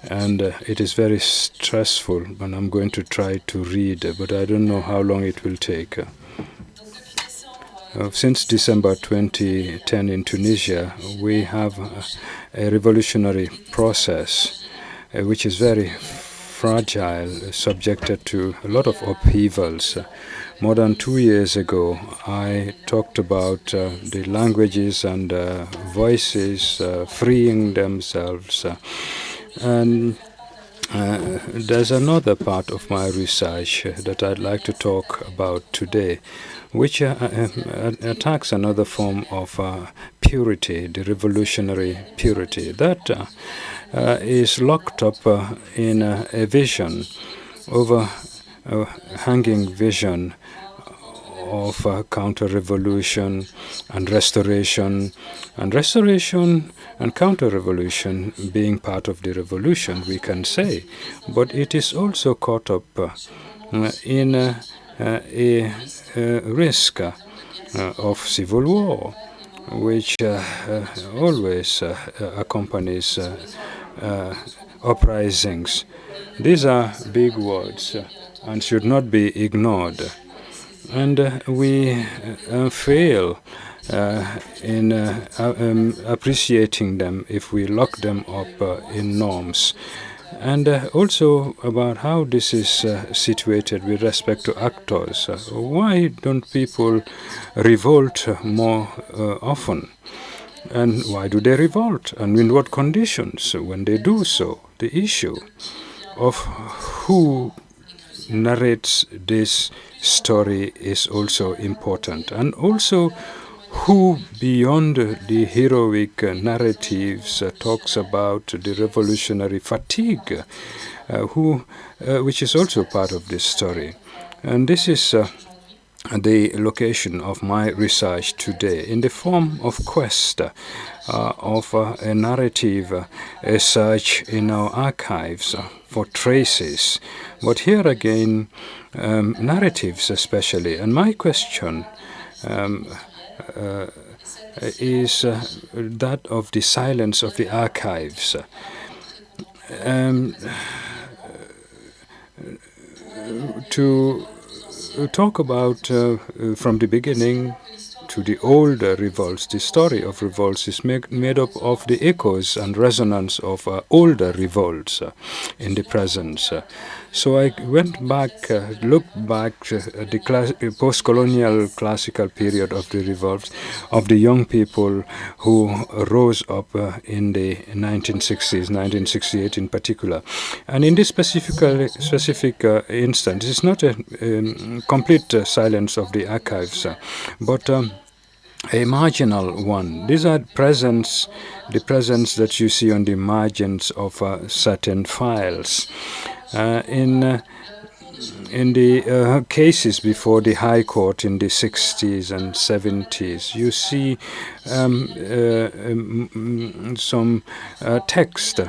C: And it is very stressful, and I'm going to try to read, but I don't know how long it will take. Since December 2010 in Tunisia, we have a revolutionary process which is very fragile, subjected to a lot of upheavals. More than 2 years ago, I talked about the languages and voices freeing themselves. And there's another part of my research that I'd like to talk about today, which attacks another form of purity, the revolutionary purity, that is locked up in a vision, overhanging vision of counter-revolution and restoration and counter-revolution being part of the revolution, we can say. But it is also caught up in a risk of civil war, which always accompanies uprisings. These are big words and should not be ignored. And we fail in appreciating them if we lock them up in norms. And also about how this is situated with respect to actors. Why don't people revolt more often? And why do they revolt? And in what conditions? When they do so, the issue of who narrates this story is also important, and also who beyond the heroic narratives talks about the revolutionary fatigue, which is also part of this story. And this is the location of my research today in the form of quest of a narrative, a search in our archives for traces. But here again, narratives especially. And my question is that of the silence of the archives. To talk about from the beginning to the older revolts, the story of revolts is made up of the echoes and resonance of older revolts in the present. So I went back, looked back at the post-colonial classical period of the revolts, of the young people who rose up in the 1960s, 1968 in particular. And in this specific instance, it's not a complete silence of the archives, but a marginal one. These are the presence that you see on the margins of certain files. In the cases before the High Court in the 60s and 70s, you see some text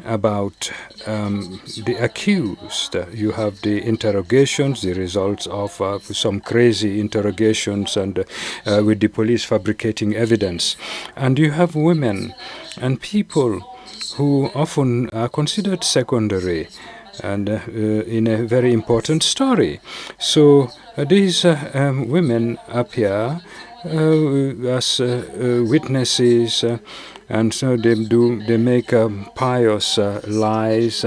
C: about the accused. You have the interrogations, the results of some crazy interrogations, and with the police fabricating evidence. And you have women and people who often are considered secondary and in a very important story. So these women appear as witnesses, and so they make pious lies,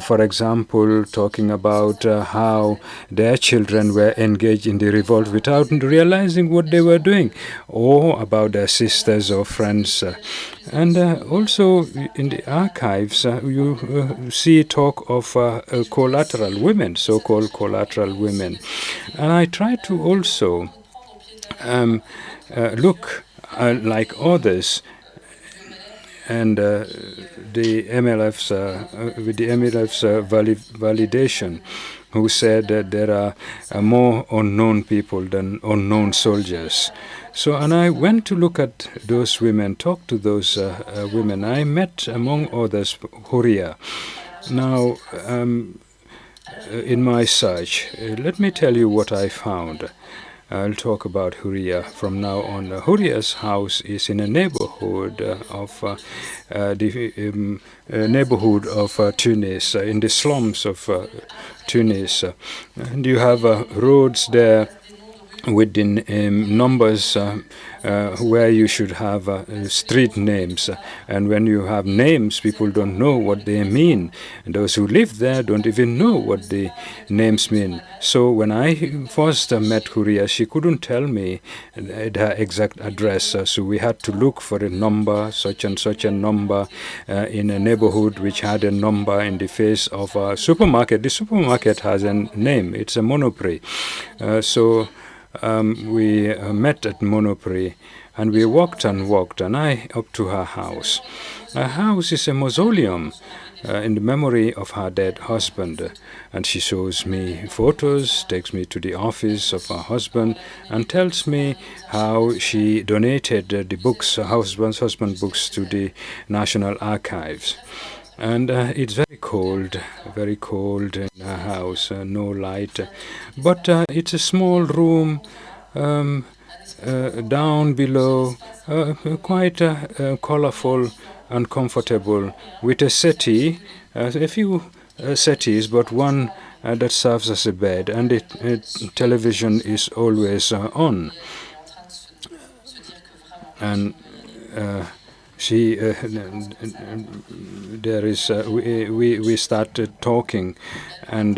C: for example, talking about how their children were engaged in the revolt without realizing what they were doing, or about their sisters or friends. And also in the archives, you see talk of collateral women, so-called collateral women. And I try to also look like others, and the MLF's with the MLF's validation, who said that there are more unknown people than unknown soldiers. So, and I went to look at those women, talk to those women. I met, among others, Huria. Now, in my search, let me tell you what I found. I'll talk about Huria from now on. Huria's house is in a neighborhood of the neighborhood of Tunis, in the slums of Tunis, and you have roads there with the numbers where you should have street names. And when you have names, people don't know what they mean. And those who live there don't even know what the names mean. So when I first met Huria, she couldn't tell me her exact address. So we had to look for a number, such and such a number, in a neighborhood which had a number in the face of a supermarket. The supermarket has a name. It's a Monoprix. So we met at Monoprix, and we walked and walked, and I up to her house. Her house is a mausoleum in the memory of her dead husband, and she shows me photos, takes me to the office of her husband, and tells me how she donated the books, her husband's books, to the National Archives. And it's very cold in her house, no light. But it's a small room down below, quite colorful and comfortable, with a settee, a few settees, but one that serves as a bed, and the television is always on. And she there is we started talking, and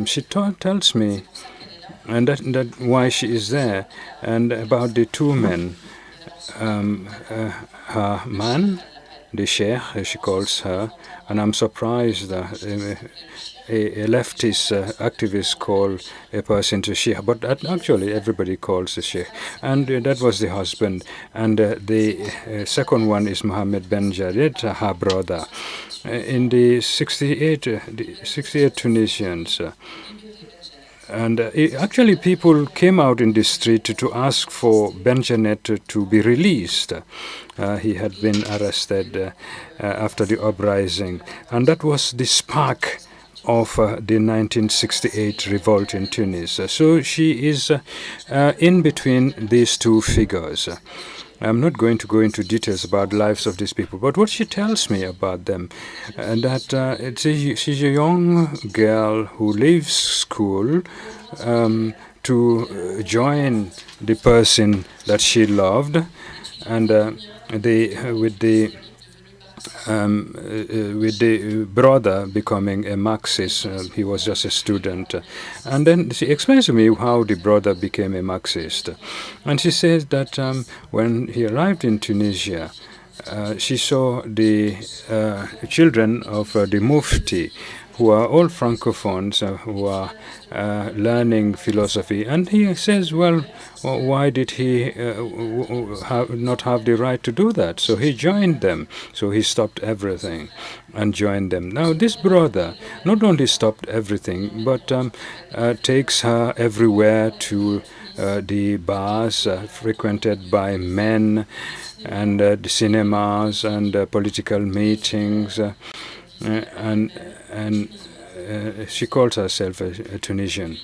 C: she tells me and that why she is there, and about the two men, her man, the sheikh, she calls her, and I'm surprised that a leftist activist call a person to sheikh, but actually everybody calls the sheikh, and that was the husband, and the second one is Mohammed Ben Jarid, her brother. In the 68 Tunisians, and actually people came out in the street to ask for Benjanet to be released. He had been arrested after the uprising, and that was the spark of the 1968 revolt in Tunis. So she is in between these two figures. I'm not going to go into details about the lives of these people, but what she tells me about them, that she's a young girl who leaves school to join the person that she loved, and with the brother becoming a Marxist. He was just a student. And then she explains to me how the brother became a Marxist. And she says that when he arrived in Tunisia, she saw the children of the Mufti, who are all Francophones, who are learning philosophy. And he says, well, why did he not have the right to do that? So he joined them. So he stopped everything and joined them. Now, this brother not only stopped everything, but takes her everywhere to the bars frequented by men, and the cinemas, and political meetings, and she calls herself a Tunisian.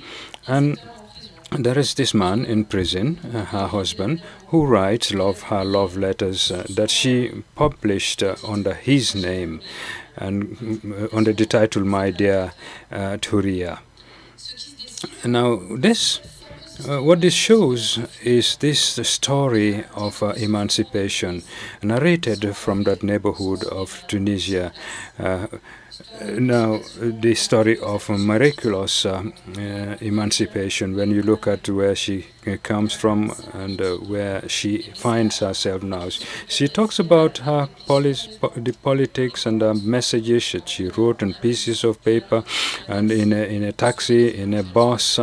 C: And there is this man in prison, her husband, who writes her love letters that she published under his name, and under the title "My Dear Turia." Now, what this shows is this story of emancipation, narrated from that neighborhood of Tunisia. Now, the story of miraculous emancipation, when you look at where she comes from and where she finds herself now. She talks about her the politics and the messages that she wrote on pieces of paper, and in a taxi, in a bus,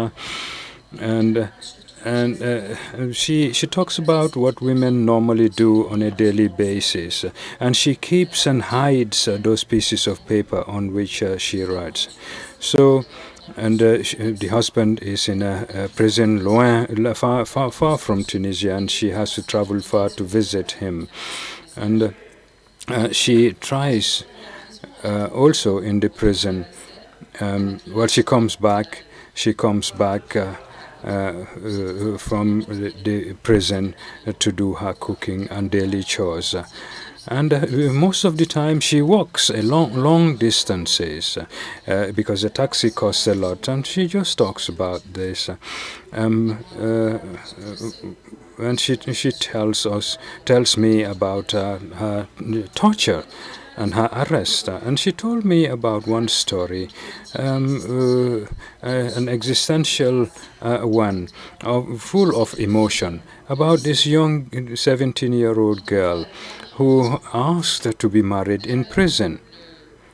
C: and she talks about what women normally do on a daily basis, and she keeps and hides those pieces of paper on which she writes. So and the husband is in a prison far from Tunisia, and she has to travel far to visit him. And she tries also in the prison. She comes back. She comes back from the prison to do her cooking and daily chores. And most of the time she walks a long distances because the taxi costs a lot, and she just talks about this. And she tells me about her torture and her arrest. And she told me about one story, an existential one, full of emotion, about this young 17-year-old girl who asked to be married in prison.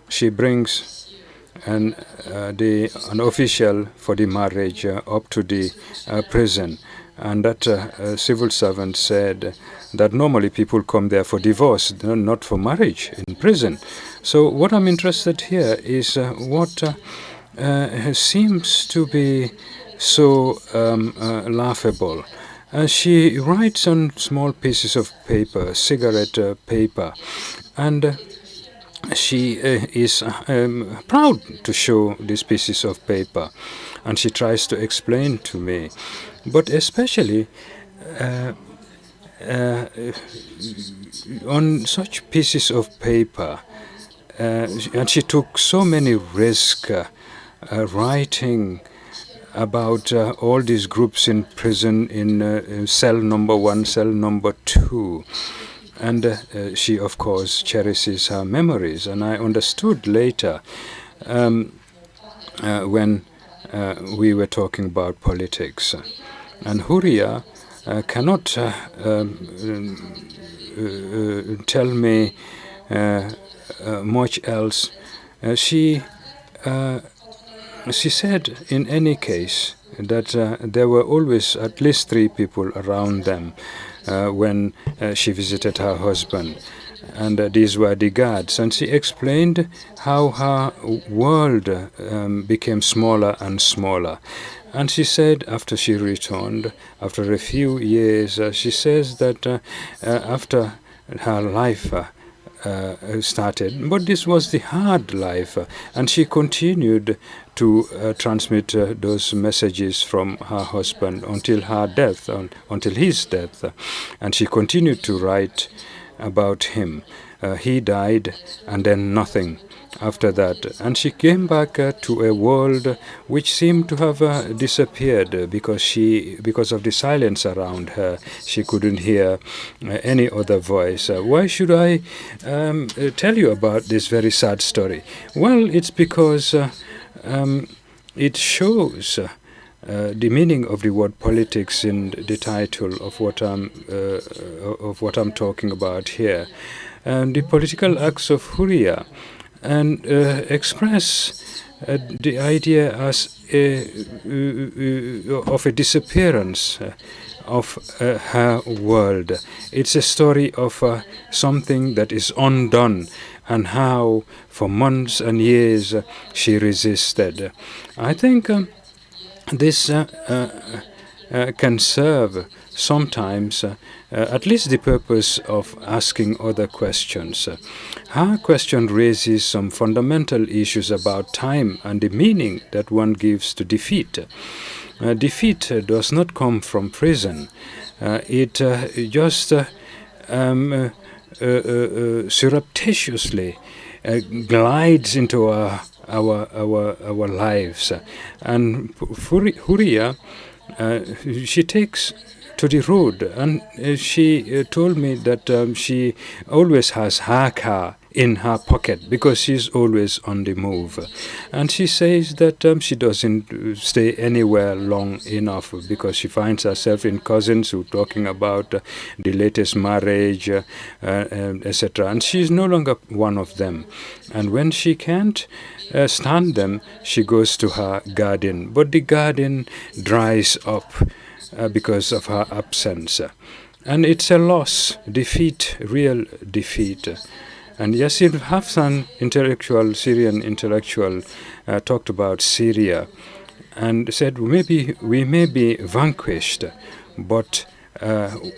C: She brings an official for the marriage up to the prison. And that civil servant said that normally people come there for divorce, not for marriage in prison. So what I'm interested here is what seems to be so laughable. She writes on small pieces of paper, cigarette paper, and she is proud to show these pieces of paper, and she tries to explain to me. But especially on such pieces of paper, and she took so many risks writing about all these groups in prison in cell number 1, cell number 2. And she, of course, cherishes her memories. And I understood later when we were talking about politics. And Huria cannot tell me much else. She said, in any case, that there were always at least 3 people around them when she visited her husband. And these were the guards. And she explained how her world became smaller and smaller. And she said, after she returned, after a few years, she says that after her life started, but this was the hard life, and she continued to transmit those messages from her husband until her death, until his death, and she continued to write about him. He died, and then nothing after that. And she came back to a world which seemed to have disappeared because of the silence around her. She couldn't hear any other voice. Why should I tell you about this very sad story? Well, it's because it shows the meaning of the word politics in the title of what I'm talking about here. The political acts of Huria, and express the idea as of a disappearance of her world. It's a story of something that is undone, and how for months and years she resisted. I think this can serve sometimes at least the purpose of asking other questions. Her question raises some fundamental issues about time and the meaning that one gives to defeat. Defeat does not come from prison. It just surreptitiously glides into our lives. And Huria, she takes to the road, and she told me that she always has her car in her pocket because she's always on the move. And she says that she doesn't stay anywhere long enough because she finds herself in cousins who are talking about the latest marriage, etc. And she's no longer one of them. And when she can't stand them, she goes to her garden. But the garden dries up because of her absence. And it's a loss, defeat, real defeat. And Yassir Hafsan, Syrian intellectual, talked about Syria and said maybe we may be vanquished, but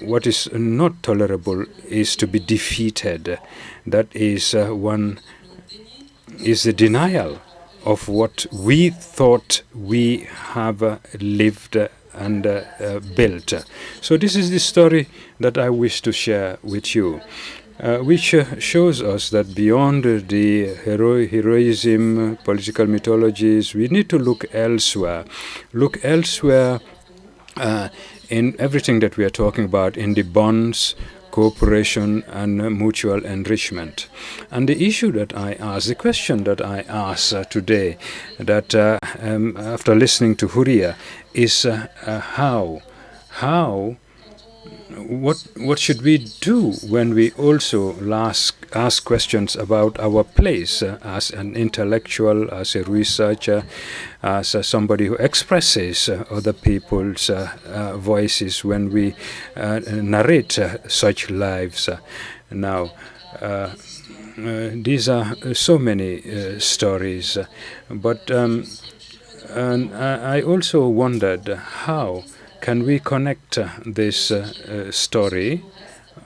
C: what is not tolerable is to be defeated. That is is the denial of what we thought we have lived and built. So this is the story that I wish to share with you, which shows us that beyond the heroism, political mythologies, we need to look elsewhere. Look elsewhere in everything that we are talking about, in the bonds, cooperation, and mutual enrichment. And the issue that I ask, the question that I ask today, that after listening to Huria, is what should we do when we also ask questions about our place as an intellectual, as a researcher, as somebody who expresses other people's voices when we narrate such lives? Now, these are so many stories, but and I also wondered how can we connect this story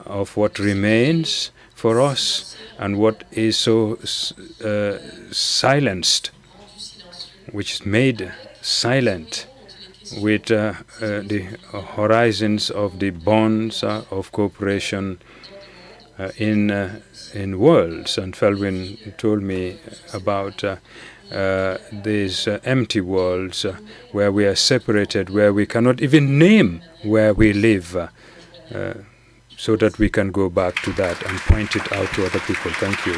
C: of what remains for us and what is so silenced, which is made silent, with the horizons of the bonds of cooperation in worlds. And Felwyn told me about these empty worlds where we are separated, where we cannot even name where we live, so that we can go back to that and point it out to other people. Thank you.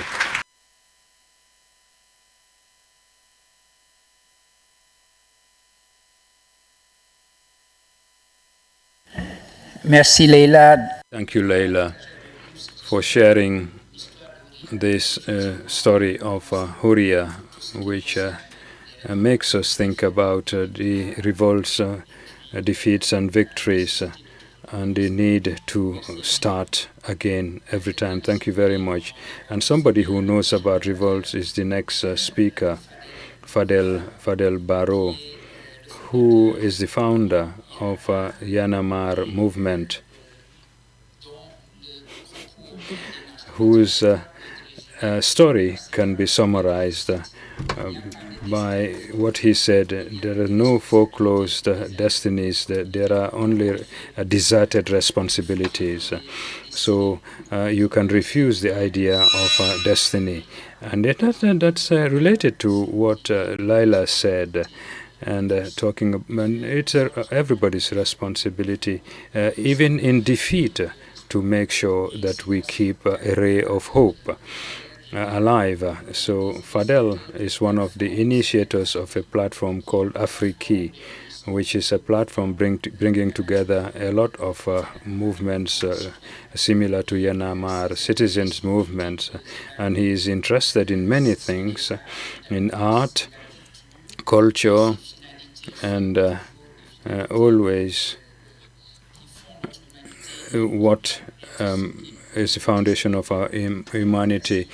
D: Merci Leila.
C: Thank you, Leila, for sharing this story of Huria, which makes us think about the revolts, defeats and victories, and the need to start again every time. Thank you very much. And somebody who knows about revolts is the next speaker, Fadel Barrow, who is the founder of Yanamar movement, whose story can be summarized by what he said: there are no foreclosed destinies, there are only deserted responsibilities. So you can refuse the idea of destiny. And that's related to what Laila said. And it's everybody's responsibility, even in defeat, to make sure that we keep a ray of hope alive. So Fadel is one of the initiators of a platform called Afriki, which is a platform bringing together a lot of movements similar to Yanamar, citizens' movements. And he is interested in many things, in art, culture, and always what is the foundation of our humanity,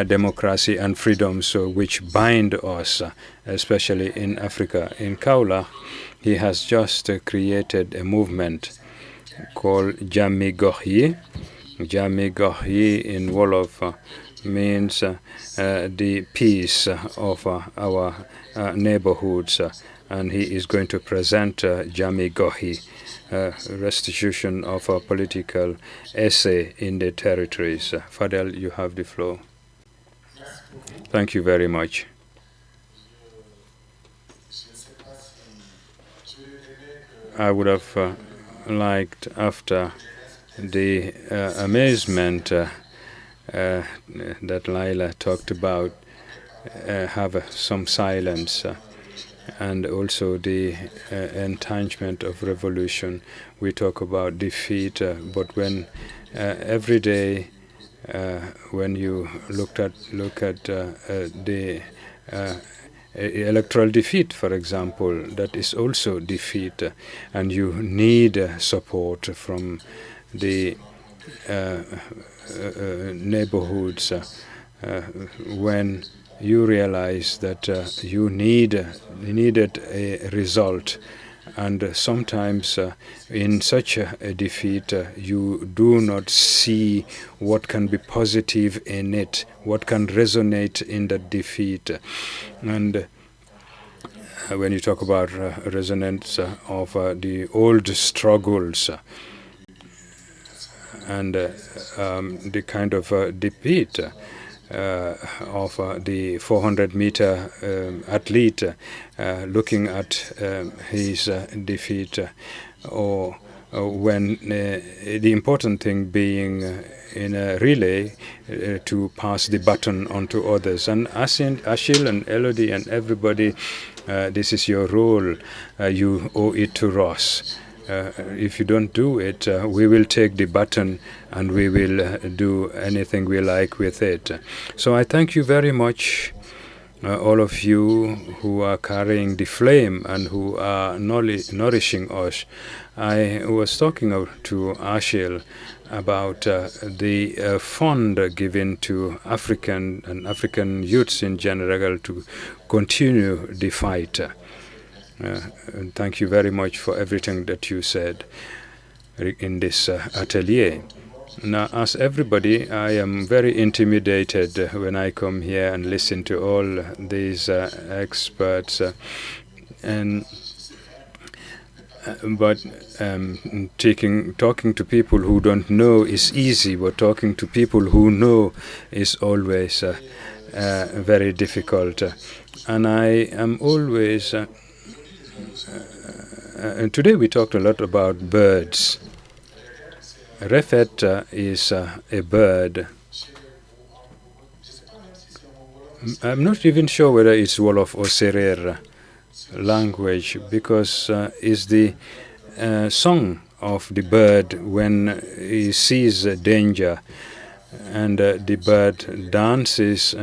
C: democracy and freedom, so which bind us, especially in Africa. In Kaula, he has just created a movement called Jami Gohyi. Jami Gohyi in Wolof means the peace of our neighborhoods, and he is going to present Jami Gohyi, restitution of a political essay in the territories. Fadel, you have the floor. Thank you very much. I would have liked, after the amazement that Laila talked about, have some silence. And also the entanglement of revolution. We talk about defeat, but when every day, when you look at the electoral defeat, for example, that is also defeat, and you need support from the neighborhoods when you realize that you needed a result, and sometimes in such a defeat you do not see what can be positive in it, what can resonate in that defeat. And when you talk about resonance of the old struggles and the kind of defeat of the 400-meter athlete looking at his defeat, or when the important thing being in a relay to pass the baton on to others. And Achille and Elodie and everybody, this is your role. You owe it to Ross. If you don't do it, we will take the baton and we will do anything we like with it. So I thank you very much, all of you who are carrying the flame and who are nourishing us. I was talking to Achille about the fund given to African and African youths in general to continue the fight. And thank you very much for everything that you said in this atelier. Now, as everybody, I am very intimidated when I come here and listen to all these experts. But talking to people who don't know is easy, but talking to people who know is always very difficult. And I am always... and today we talked a lot about birds. Refet is a bird. I'm not even sure whether it's Wolof or Serer language, because it's the song of the bird when he sees danger, and the bird dances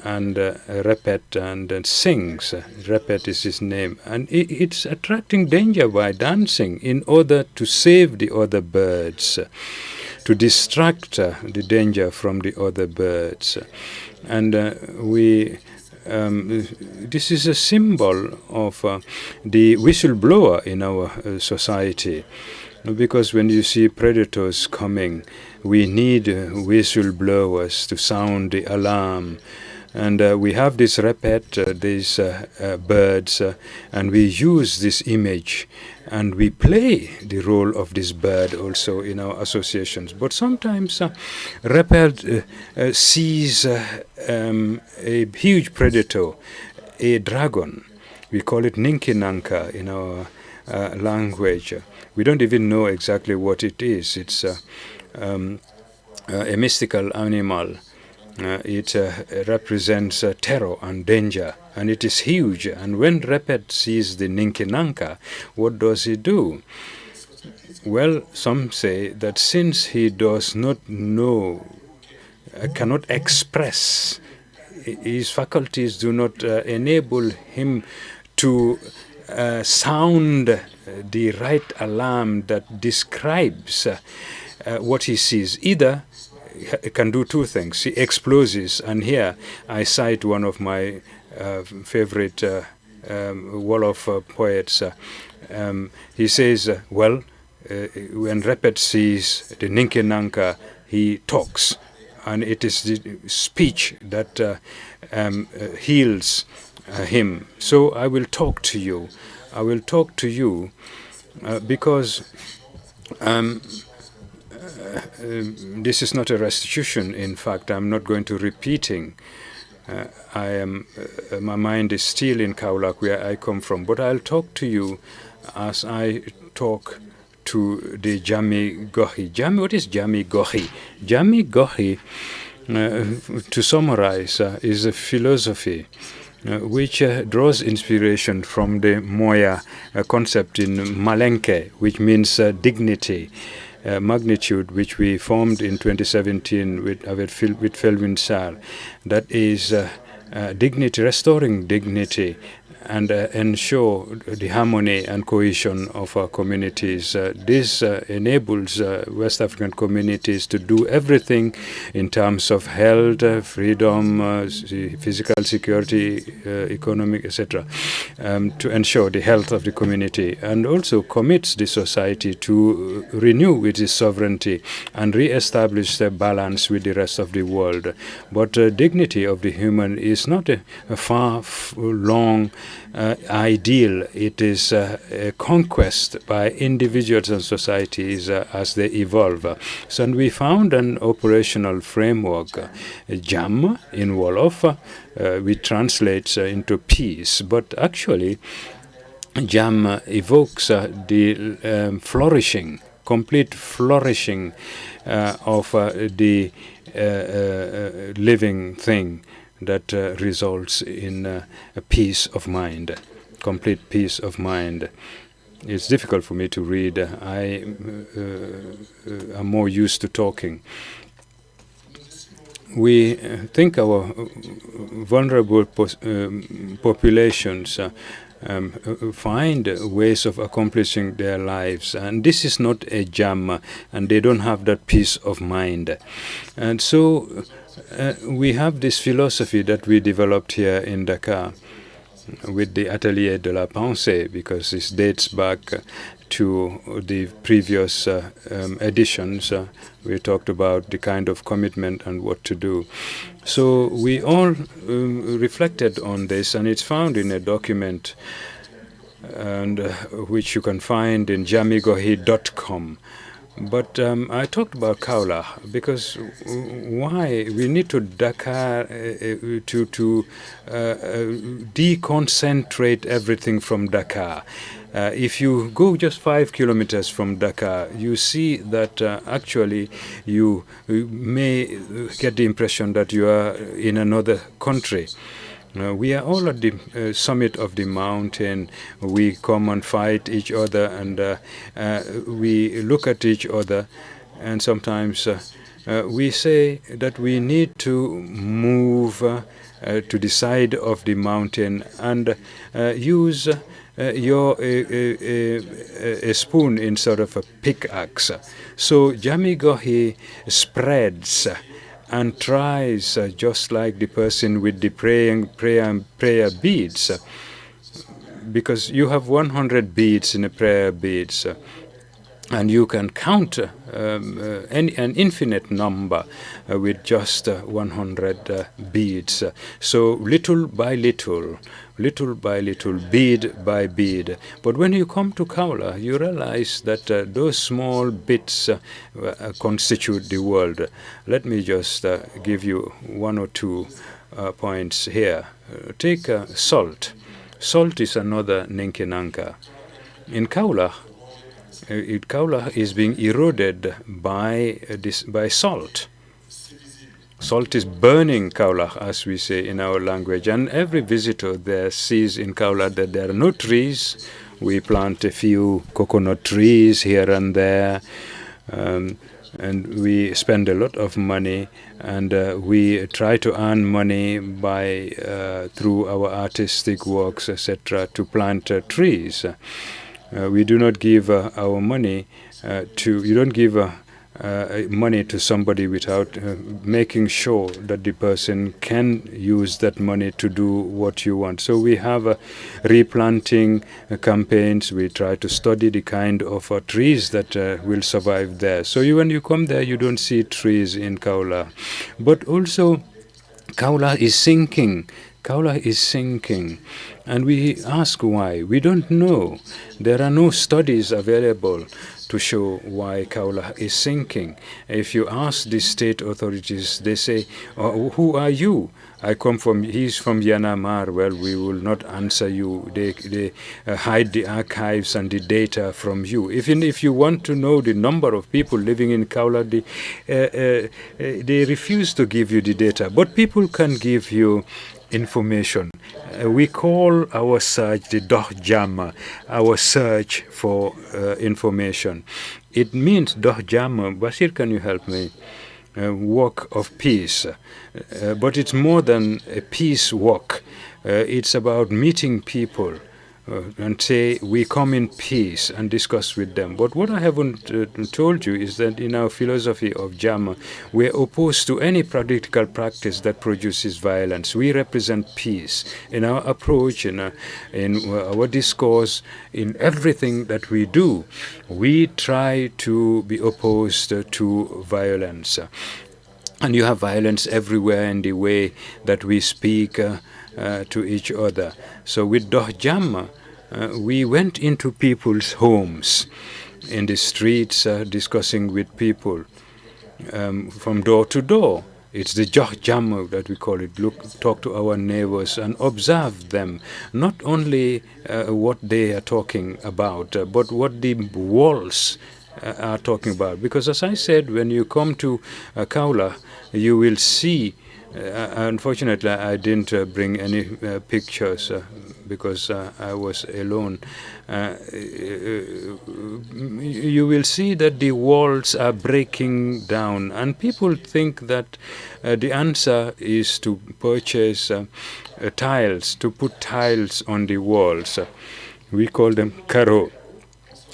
C: and repet and sings. Repet is his name, and it's attracting danger by dancing in order to save the other birds, to distract the danger from the other birds. And this is a symbol of the whistleblower in our society, because when you see predators coming, we need whistleblowers to sound the alarm. And we have this repet, these birds, and we use this image, and we play the role of this bird also in our associations. But sometimes repet sees a huge predator, a dragon. We call it Ninkinanka in our language. We don't even know exactly what it is. It's a mystical animal. It represents terror and danger, and it is huge. And when Repet sees the Ninkinanka, what does he do? Well, some say that since he does not know, cannot express, his faculties do not enable him to sound the right alarm that describes what he sees. Either can do two things. He explodes, and here I cite one of my favorite Wolof poets. He says, when Repet sees the Ninkinanka, he talks, and it is the speech that heals him. So I will talk to you. I will talk to you because this is not a restitution. In fact, I'm not going to repeating. My mind is still in Kaulak, where I come from. But I'll talk to you as I talk to the Jami Gohi. What is Jami Gohi? Jami Gohi, to summarize, is a philosophy which draws inspiration from the Moya concept in Malenke, which means dignity. Magnitude, which we formed in 2017 with Felwin Sar. That is dignity, restoring dignity. and ensure the harmony and cohesion of our communities. This enables West African communities to do everything in terms of health, freedom, physical security, economic, etc., to ensure the health of the community, and also commits the society to renew its sovereignty and re-establish the balance with the rest of the world. But dignity of the human is not a far, long ideal. It is a conquest by individuals and societies as they evolve. So and we found an operational framework, JAM in Wolof, which translates into peace, but actually JAM evokes the flourishing, complete flourishing of the living thing that results in a peace of mind, complete peace of mind. It's difficult for me to read. I am more used to talking. We think our vulnerable populations find ways of accomplishing their lives, and this is not a jam, and they don't have that peace of mind. And so we have this philosophy that we developed here in Dakar with the Ateliers de la Pensée, because this dates back to the previous editions. We talked about the kind of commitment and what to do. So we all reflected on this, and it's found in a document and which you can find in jamigohi.com. But I talked about Kaula because why we need to Dakar to deconcentrate everything from Dakar. If you go just 5 kilometers from Dakar, you see that actually you may get the impression that you are in another country. We are all at the summit of the mountain. We come and fight each other, and we look at each other, and sometimes we say that we need to move to the side of the mountain and use a spoon instead of a pickaxe. So Jamigohi spreads and tries, just like the person with the prayer beads, because you have 100 beads in a prayer beads, and you can count an infinite number with just 100 beads. So little by little, bead by bead. But when you come to Kaula, you realize that those small bits constitute the world. Let me just give you one or two points here. Take salt. Salt is another Ninkinanka. In Kaula, Kaula is being eroded by salt. Salt is burning Kaula, as we say in our language, and every visitor there sees in Kaula that there are no trees. We plant a few coconut trees here and there, and we spend a lot of money, and we try to earn money by through our artistic works, etc., to plant trees. We do not give our money you don't give money to somebody without making sure that the person can use that money to do what you want. So we have replanting campaigns. We try to study the kind of trees that will survive there. So when you come there, you don't see trees in Kaula. But also, Kaula is sinking. Kaula is sinking. And we ask why. We don't know. There are no studies available to show why Kaula is sinking. If you ask the state authorities, they say, who are you? He's from Yanamar. Well, we will not answer you. They hide the archives and the data from you. Even if you want to know the number of people living in Kaula, they refuse to give you the data. But people can give you information. We call our search the Dohjama, our search for information. It means Dohjama. Bashir, can you help me? Walk of peace. But it's more than a peace walk. It's about meeting people and say, we come in peace and discuss with them. But what I haven't told you is that in our philosophy of Jama, we're opposed to any political practice that produces violence. We represent peace in our approach, in our discourse, in everything that we do. We try to be opposed to violence. And you have violence everywhere in the way that we speak to each other. So with Doh Jama, we went into people's homes, in the streets, discussing with people from door to door. It's the Joh Jama that we call it. Talk to our neighbors and observe them, not only what they are talking about, but what the walls are talking about. Because as I said, when you come to Kaula, you will see, unfortunately I didn't bring any pictures because I was alone. You will see that the walls are breaking down, and people think that the answer is to purchase tiles, to put tiles on the walls. We call them karo.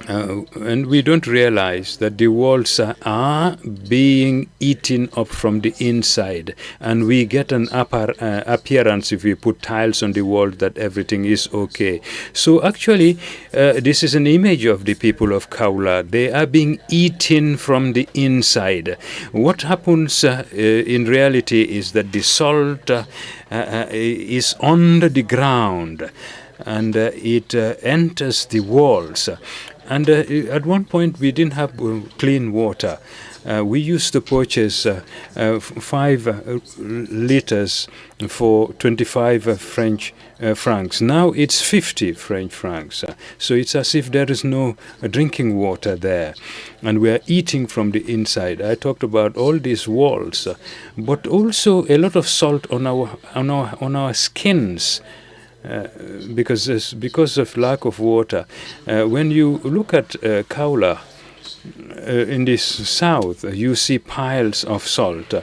C: And we don't realize that the walls are being eaten up from the inside, and we get an appearance if we put tiles on the wall that everything is okay. So actually, this is an image of the people of Kaula. They are being eaten from the inside. What happens in reality is that the salt is under the ground, and it enters the walls. And at one point, we didn't have clean water. We used to purchase 5 liters for 25 French francs. Now it's 50 French francs. So it's as if there is no drinking water there. And we are eating from the inside. I talked about all these walls, but also a lot of salt on our skins. Because of lack of water. When you look at Kaula in the south, you see piles of salt.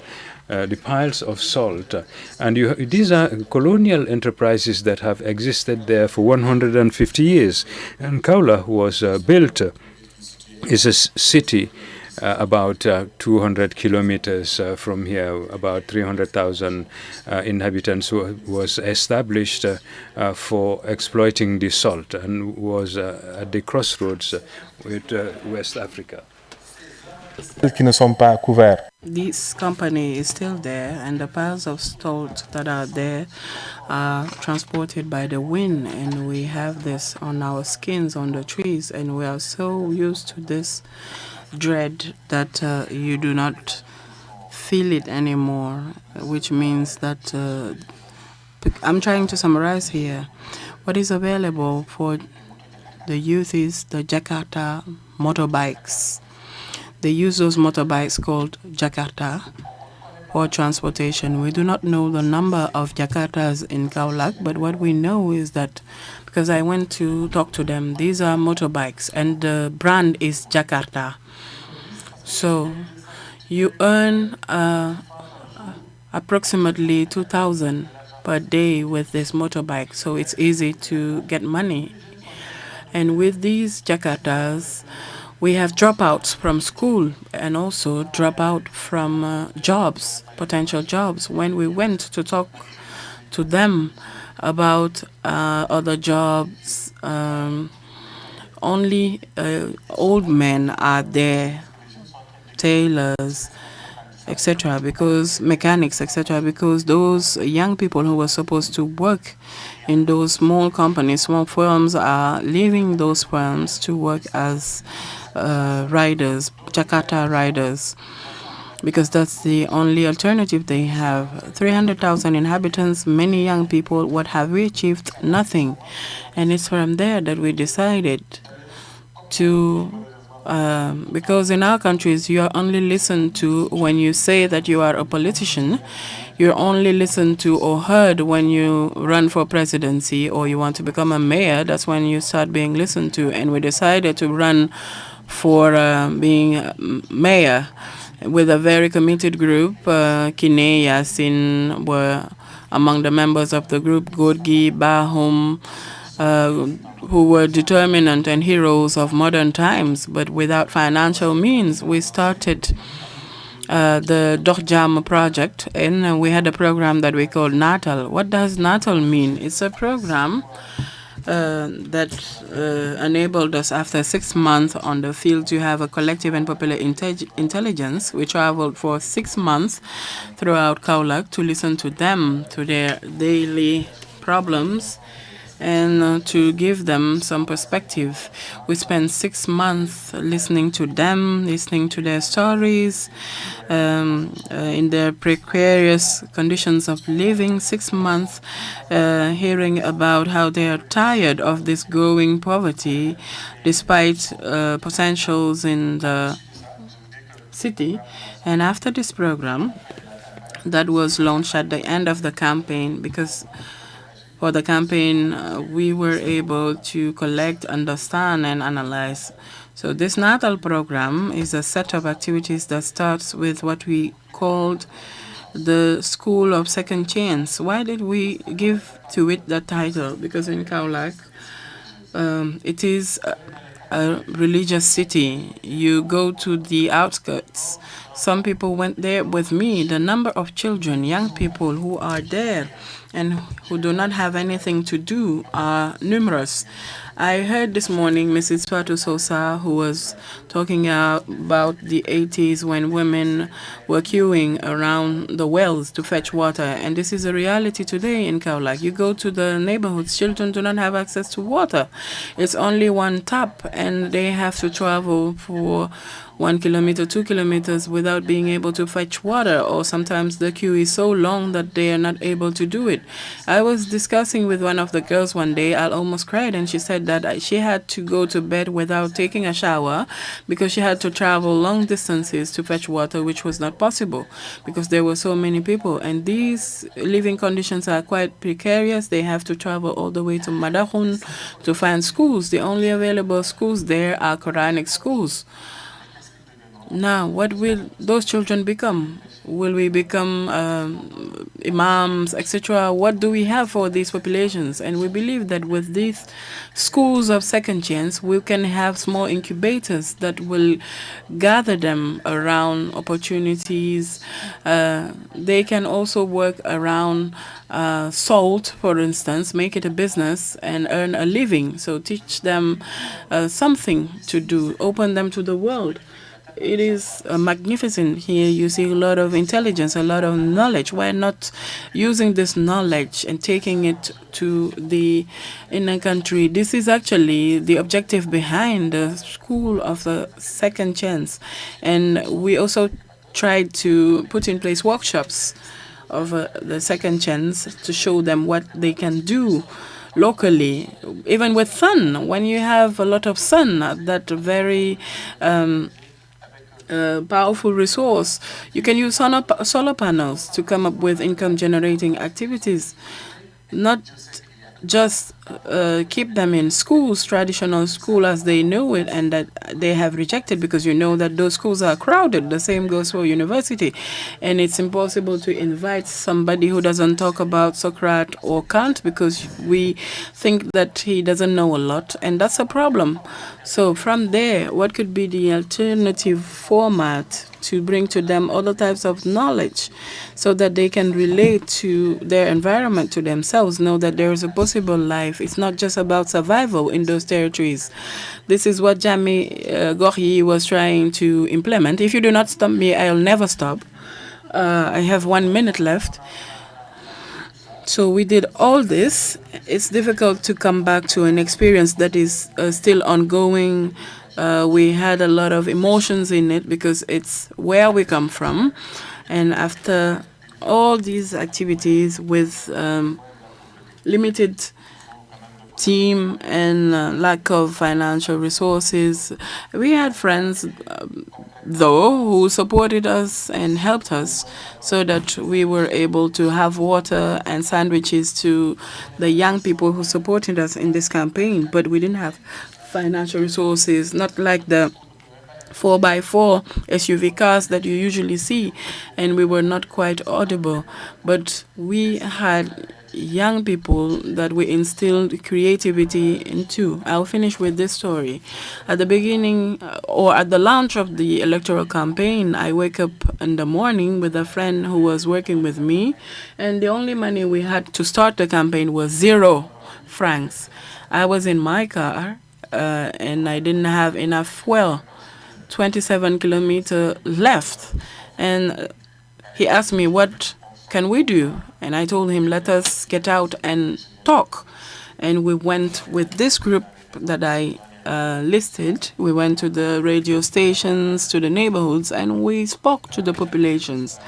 C: The piles of salt, and these are colonial enterprises that have existed there for 150 years. And Kaula was built, is a city about 200 kilometers from here, about 300,000 inhabitants, was established for exploiting the salt, and was at the crossroads with West Africa.
A: This company is still there, and the piles of salt that are there are transported by the wind, and we have this on our skins, on the trees, and we are so used to this dread that you do not feel it anymore, which means that I'm trying to summarize here. What is available for the youth is the Jakarta motorbikes. They use those motorbikes called Jakarta for transportation. We do not know the number of Jakartas in Kaulak, but what we know is that, because I went to talk to them, these are motorbikes, and the brand is Jakarta. So you earn approximately 2,000 per day with this motorbike, so it's easy to get money. And with these Jakartas, we have dropouts from school and also dropout from jobs, potential jobs. When we went to talk to them about other jobs, only old men are there, tailors, etc., because mechanics, etc., because those young people who were supposed to work in those small companies, small firms, are leaving those firms to work as riders, Jakarta riders, because that's the only alternative they have. 300,000 inhabitants, many young people. What have we achieved? Nothing. And it's from there that we decided to, because in our countries, you are only listened to when you say that you are a politician. You're only listened to or heard when you run for presidency or you want to become a mayor. That's when you start being listened to. And we decided to run for being mayor with a very committed group. Kine, Yasin were among the members of the group, Gorgi, Bahum, who were determinant and heroes of modern times, but without financial means. We started the Dorjam project, and we had a program that we called Natal. What does Natal mean? It's a program that enabled us after 6 months on the field to have a collective and popular intelligence. We traveled for 6 months throughout Kaulak to listen to them, to their daily problems, and to give them some perspective. We spent 6 months listening to them, listening to their stories, in their precarious conditions of living. 6 months hearing about how they are tired of this growing poverty despite potentials in the city. And after this program that was launched at the end of the campaign, because for the campaign, we were able to collect, understand, and analyze. So this Natal program is a set of activities that starts with what we called the School of Second Chance. Why did we give to it that title? Because in Kaulak, it is a religious city. You go to the outskirts. Some people went there with me. The number of children, young people who are there and who do not have anything to do are numerous. I heard this morning Mrs. Fatu Sosa, who was talking about the 80s when women were queuing around the wells to fetch water. And this is a reality today in Kaulak. You go to the neighborhoods, children do not have access to water. It's only one tap, and they have to travel for 1 kilometer, 2 kilometers without being able to fetch water, or sometimes the queue is so long that they are not able to do it. I was discussing with one of the girls one day, I almost cried, and she said that she had to go to bed without taking a shower because she had to travel long distances to fetch water, which was not possible because there were so many people. And these living conditions are quite precarious. They have to travel all the way to Madahun to find schools. The only available schools there are Quranic schools. Now, what will those children become? Will we become imams, etc.? What do we have for these populations? And we believe that with these schools of second chance, we can have small incubators that will gather them around opportunities. They can also work around salt, for instance, make it a business and earn a living. So teach them something to do, open them to the world. It is magnificent here. You see a lot of intelligence, a lot of knowledge. Why not using this knowledge and taking it to the inner country? This is actually the objective behind the School of the Second Chance. And we also tried to put in place workshops of the second chance to show them what they can do locally, even with sun. When you have a lot of sun, that very powerful resource, you can use solar panels to come up with income generating activities, not just keep them in schools, traditional school as they know it, and that they have rejected, because you know that those schools are crowded. The same goes for university, and it's impossible to invite somebody who doesn't talk about Socrates or Kant because we think that he doesn't know a lot, and that's a problem. So from there, what could be the alternative format to bring to them other types of knowledge so that they can relate to their environment, to themselves, know that there is a possible life. It's not just about survival in those territories. This is what Jami Gorhi was trying to implement. If you do not stop me, I'll never stop. I have 1 minute left. So we did all this. It's difficult to come back to an experience that is still ongoing. We had a lot of emotions in it because it's where we come from. And after all these activities with limited team and lack of financial resources, we had friends, though, who supported us and helped us so that we were able to have water and sandwiches to the young people who supported us in this campaign. But we didn't have financial resources, not like the 4x4 SUV cars that you usually see, and we were not quite audible. But we had young people that we instilled creativity into. I'll finish with this story. At the beginning or at the launch of the electoral campaign, I wake up in the morning with a friend who was working with me, and the only money we had to start the campaign was 0 francs. I was in my car and I didn't have enough fuel. 27 kilometers left. And he asked me, what can we do? And I told him, let us get out and talk. And we went with this group that I listed. We went to the radio stations, to the neighborhoods, and we spoke to the populations.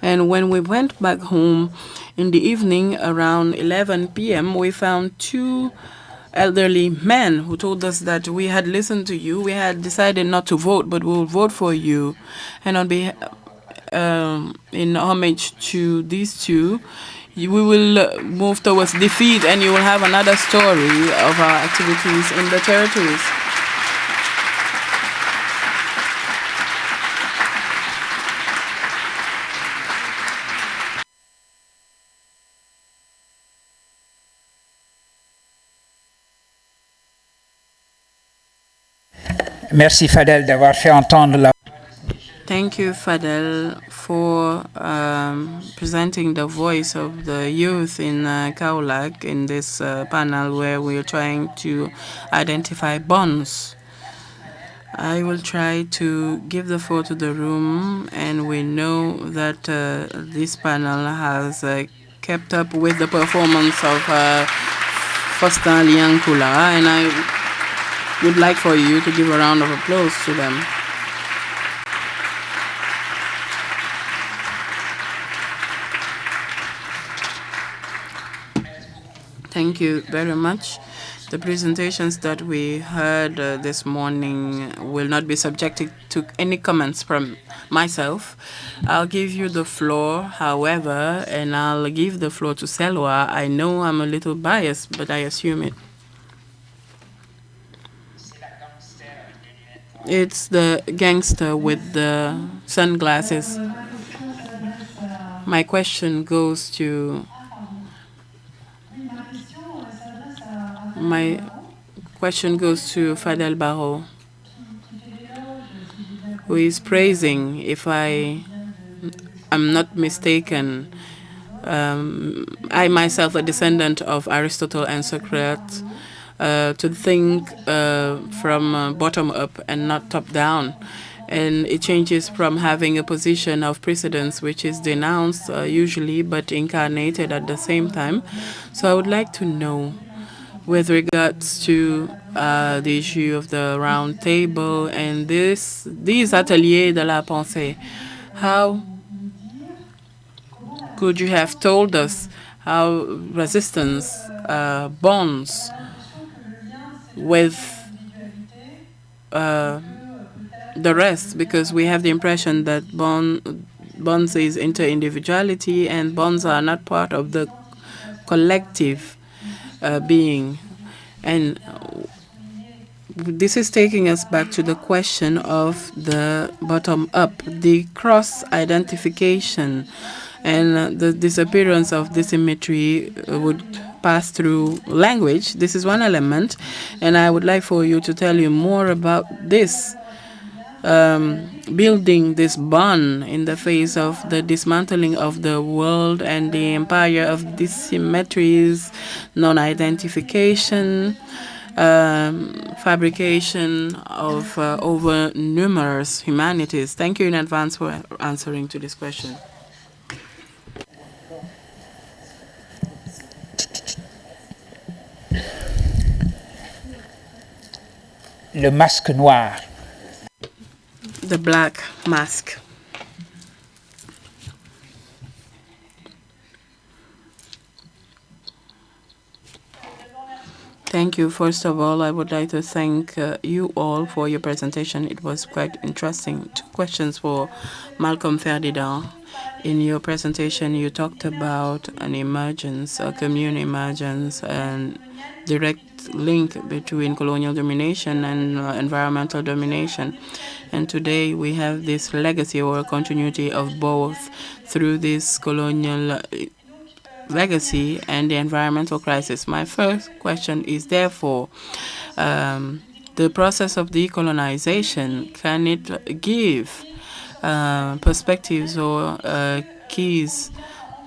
A: And when we went back home in the evening around 11 p.m., we found 2 elderly men who told us that we had listened to you, we had decided not to vote, but we'll vote for you. And on behalf, in homage to these two, we will move towards defeat, and you will have another story of our activities in the territories.
D: Merci Fadel d'avoir fait entendre la...
A: Thank you, Fadel, for presenting the voice of the youth in Kaolack in this panel where we're trying to identify bonds. I will try to give the floor to the room, and we know that this panel has kept up with the performance of Faustin Liankula, and I would like for you to give a round of applause to them. Thank you very much. The presentations that we heard this morning will not be subjected to any comments from myself. I'll give you the floor, however, and I'll give the floor to Selwa. I know I'm a little biased, but I assume it. It's the gangster with the sunglasses. My question goes to Fadel Barro, who is praising, if I am not mistaken, I myself, a descendant of Aristotle and Socrates, to think from bottom up and not top down. And it changes from having a position of precedence, which is denounced usually, but incarnated at the same time. So I would like to know, with regards to the issue of the round table and these Ateliers de la Pensée, how could you have told us how resistance bonds with the rest? Because we have the impression that bonds is inter-individuality, and bonds are not part of the collective being. And this is taking us back to the question of the bottom-up, the cross-identification, and the disappearance of this symmetry would pass through language. This is one element, and I would like for you to tell you more about this, building this bond in the face of the dismantling of the world and the empire of dissymmetries, non-identification, fabrication of over numerous humanities. Thank you in advance for answering to this question.
D: Le masque noir.
A: The black mask. Thank you. First of all, I would like to thank you all for your presentation. It was quite interesting. 2 questions for Malcolm Ferdinand. In your presentation, you talked about an emergence, a commune emergence, and direct link between colonial domination and environmental domination. And today we have this legacy or continuity of both through this colonial legacy and the environmental crisis. My first question is therefore, the process of decolonization, can it give perspectives or keys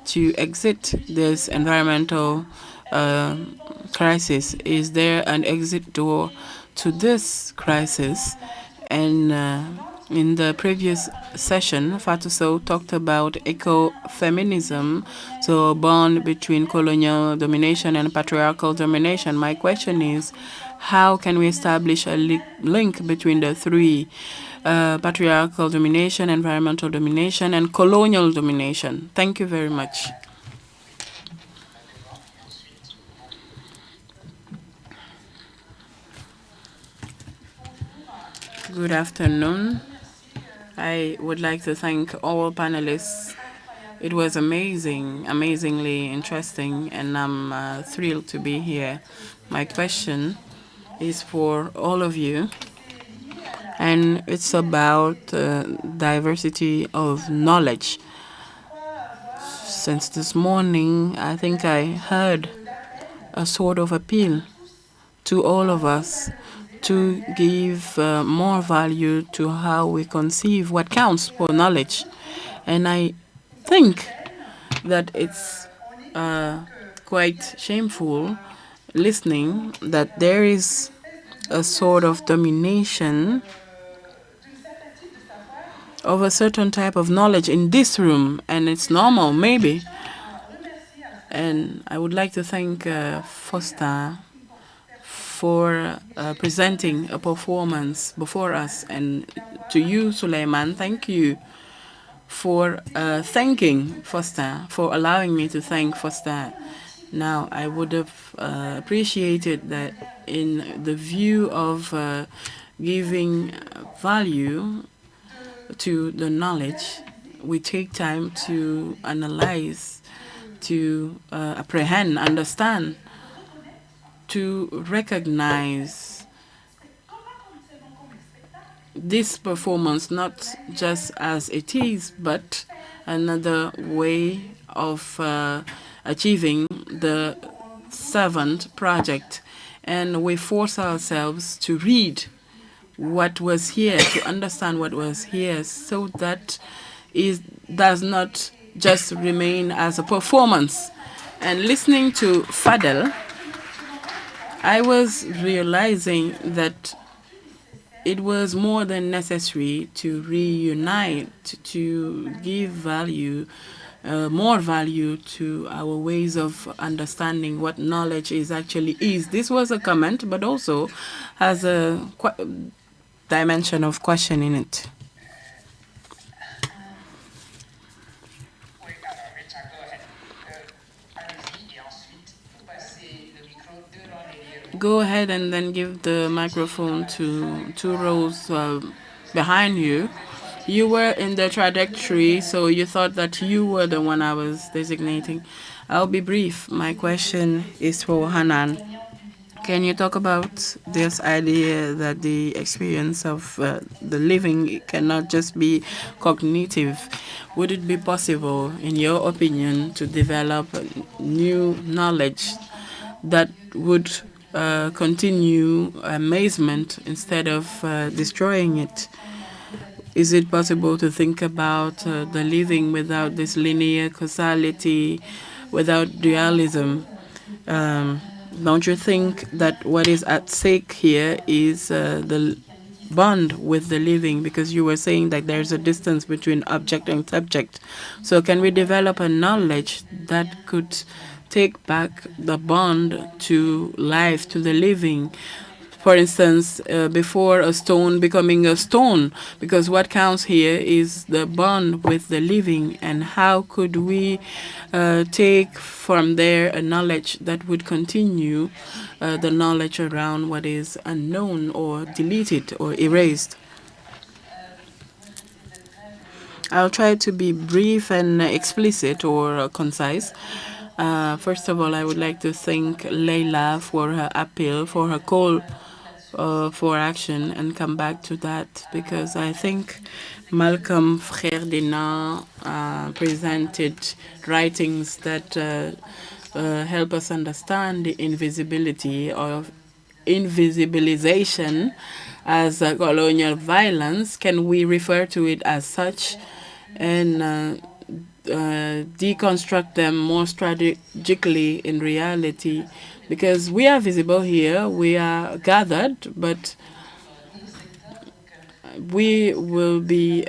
A: to exit this environmental crisis? Is there an exit door to this crisis? And in the previous session, Fatuso talked about ecofeminism, so a bond between colonial domination and patriarchal domination. My question is, how can we establish a link between the three, patriarchal domination, environmental domination, and colonial domination? Thank you very much. Good afternoon. I would like to thank all panelists. It was amazing, amazingly interesting, and I'm thrilled to be here. My question is for all of you, and it's about diversity of knowledge. Since this morning, I think I heard a sort of appeal to all of us to give more value to how we conceive what counts for knowledge. And I think that it's quite shameful listening that there is a sort of domination of a certain type of knowledge in this room, and it's normal, maybe. And I would like to thank Foster for presenting a performance before us. And to you, Suleiman, thank you for thanking Foster, for allowing me to thank Foster. Now, I would have appreciated that in the view of giving value to the knowledge, we take time to analyze, to apprehend, understand, to recognize this performance not just as it is, but another way of achieving the servant project. And we force ourselves to read what was here, to understand what was here, so that it does not just remain as a performance. And listening to Fadel, I was realizing that it was more than necessary to reunite, to give value, more value to our ways of understanding what knowledge actually is. This was a comment, but also has a dimension of question in it. Go ahead and then give the microphone to two rows behind you. You were in the trajectory, so you thought that you were the one I was designating. I'll be brief. My question is for Hanan. Can you talk about this idea that the experience of the living cannot just be cognitive? Would it be possible, in your opinion, to develop new knowledge that would continue amazement instead of destroying it? Is it possible to think about the living without this linear causality, without dualism? Don't you think that what is at stake here is the bond with the living? Because you were saying that there's a distance between object and subject. So can we develop a knowledge that could take back the bond to life, to the living? For instance, before a stone becoming a stone, because what counts here is the bond with the living. And how could we take from there a knowledge that would continue the knowledge around what is unknown or deleted or erased? I'll try to be brief and explicit or concise. First of all, I would like to thank Leila for her appeal, for her call for action, and come back to that because I think Malcolm Frère Denan presented writings that help us understand the invisibility of invisibilization as colonial violence. Can we refer to it as such? And deconstruct them more strategically in reality, because we are visible here, we are gathered, but we will be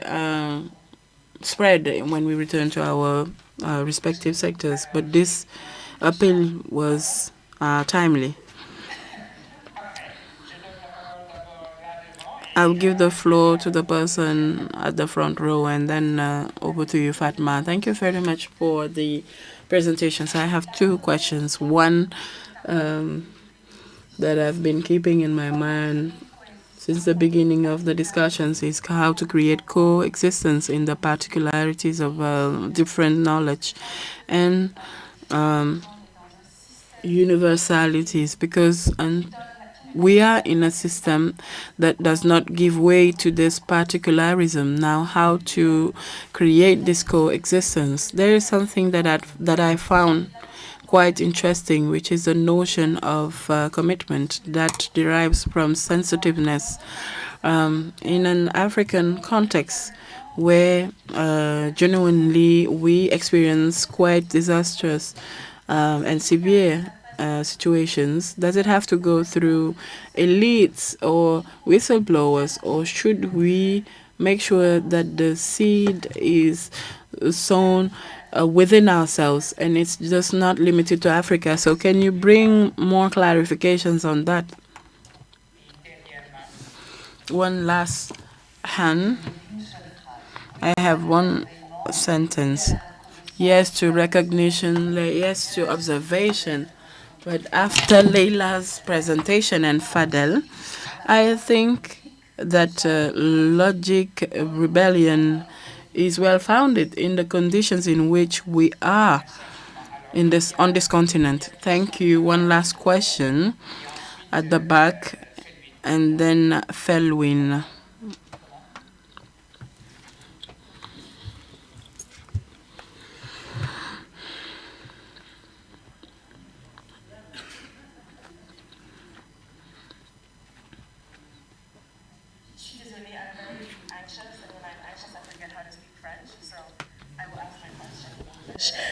A: spread when we return to our respective sectors. But this appeal was timely. I'll give the floor to the person at the front row and then over to you, Fatma. Thank you very much for the presentations. I have two questions. One that I've been keeping in my mind since the beginning of the discussions is how to create coexistence in the particularities of different knowledge and universalities, because we are in a system that does not give way to this particularism. Now, how to create this coexistence? There is something that I found quite interesting, which is the notion of commitment that derives from sensitiveness in an African context where genuinely we experience quite disastrous and severe situations. Does it have to go through elites or whistleblowers, or should we make sure that the seed is sown within ourselves and it's just not limited to Africa? So can you bring more clarifications on that? One last hand. I have one sentence. Yes to recognition, yes to observation. But after Leila's presentation and Fadel, I think that logic rebellion is well founded in the conditions in which we are on this continent. Thank you. One last question at the back, and then Felwin.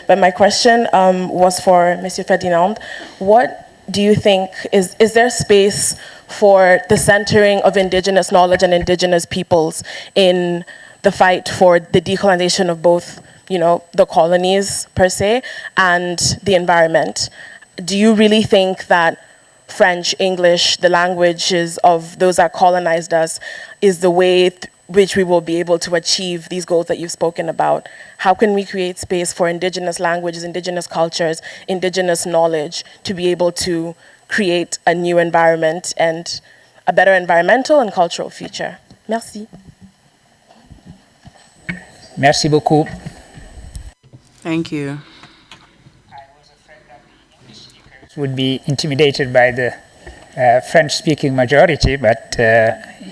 H: But my question was for Monsieur Ferdinand. What do you think, is there space for the centering of indigenous knowledge and indigenous peoples in the fight for the decolonization of both, the colonies per se and the environment? Do you really think that French, English, the languages of those that colonized us, is the way which we will be able to achieve these goals that you've spoken about? How can we create space for indigenous languages, indigenous cultures, indigenous knowledge to be able to create a new environment and a better environmental and cultural future? Merci.
D: Merci beaucoup.
A: Thank you.
D: Would be intimidated by the French-speaking majority, but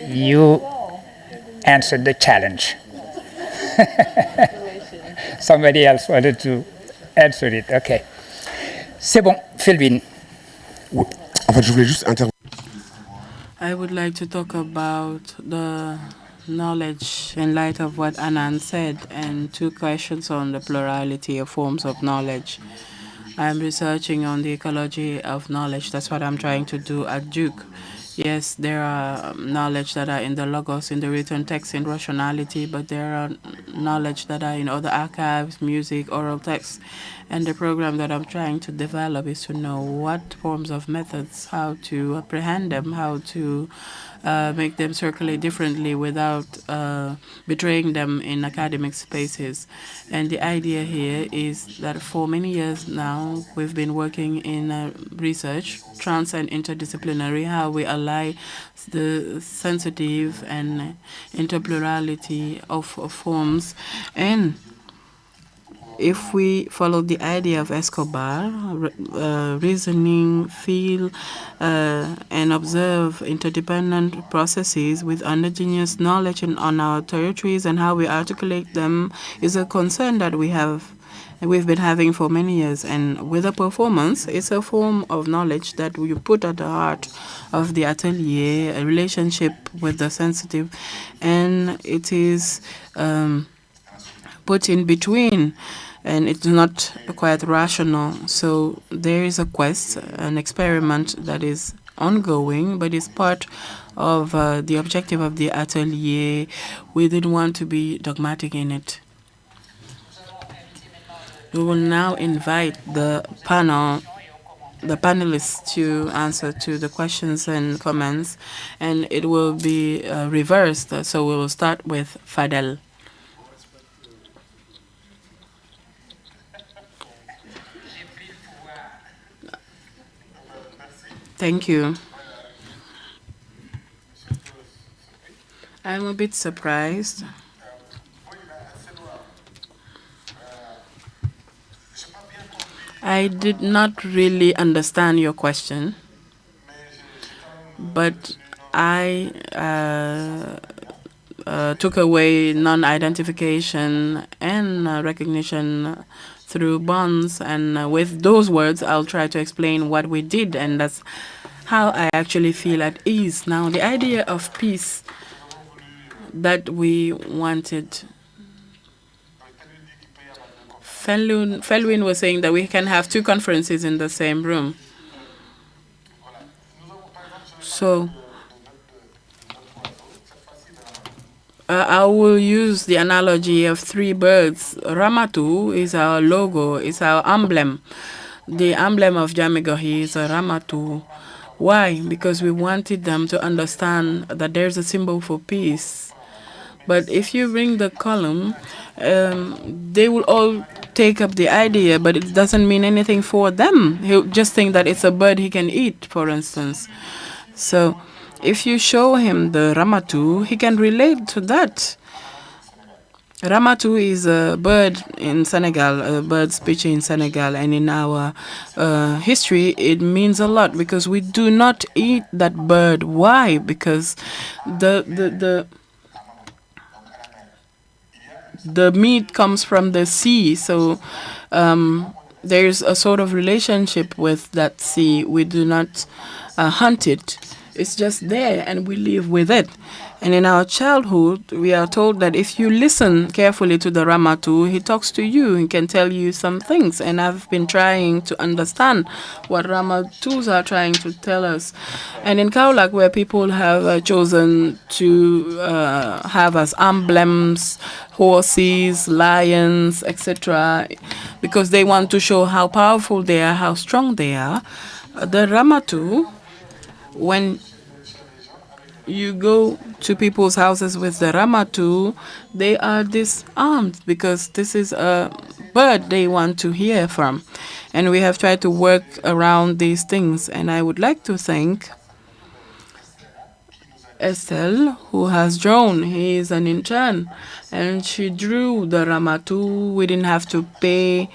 D: you answered the challenge. Somebody else wanted to answer it. Okay. C'est bon, Philbin.
I: En fait, je voulais juste intervenir.
A: I would like to talk about the knowledge in light of what Anand said, and two questions on the plurality of forms of knowledge. I'm researching on the ecology of knowledge. That's what I'm trying to do at Duke. Yes, there are knowledge that are in the logos, in the written text, in rationality, but there are knowledge that are in other archives, music, oral texts. And the program that I'm trying to develop is to know what forms of methods, how to apprehend them, how to make them circulate differently without betraying them in academic spaces. And the idea here is that for many years now, we've been working in research, trans and interdisciplinary, how we ally the sensitive and interplurality of forms. And if we follow the idea of Escobar, reasoning, feel, and observe interdependent processes with indigenous knowledge on our territories and how we articulate them is a concern that we've been having for many years. And with a performance, it's a form of knowledge that we put at the heart of the atelier, a relationship with the sensitive, and it is put in between, and it's not quite rational. So there is a quest, an experiment that is ongoing, but it's part of the objective of the atelier. We didn't want to be dogmatic in it. We will now invite the panelists to answer to the questions and comments, and it will be reversed. So we will start with Fadel. Thank you. I'm a bit surprised. I did not really understand your question, but I took away non-identification and recognition through bonds, and with those words, I'll try to explain what we did, and that's how I actually feel at ease. Now, the idea of peace that we wanted, Felwin was saying that we can have two conferences in the same room. So I will use the analogy of three birds. Ramatu is our logo, is our emblem. The emblem of Jamigohi is a Ramatu. Why? Because we wanted them to understand that there's a symbol for peace. But if you bring the column, they will all take up the idea, but it doesn't mean anything for them. He'll just think that it's a bird he can eat, for instance. So if you show him the Ramatu, he can relate to that. Ramatu is a bird in Senegal, a bird species in Senegal, and in our history, it means a lot because we do not eat that bird. Why? Because the meat comes from the sea, so there's a sort of relationship with that sea. We do not hunt it. It's just there, and we live with it. And in our childhood, we are told that if you listen carefully to the Ramatu, he talks to you and can tell you some things. And I've been trying to understand what Ramatus are trying to tell us. And in Kaulak, where people have chosen to have as emblems horses, lions, etc., because they want to show how powerful they are, how strong they are, the Ramatu, when you go to people's houses with the Ramatu, they are disarmed because this is a bird they want to hear from. And we have tried to work around these things. And I would like to thank Estelle, who has drawn. He is an intern. And she drew the Ramatu. We didn't have to pay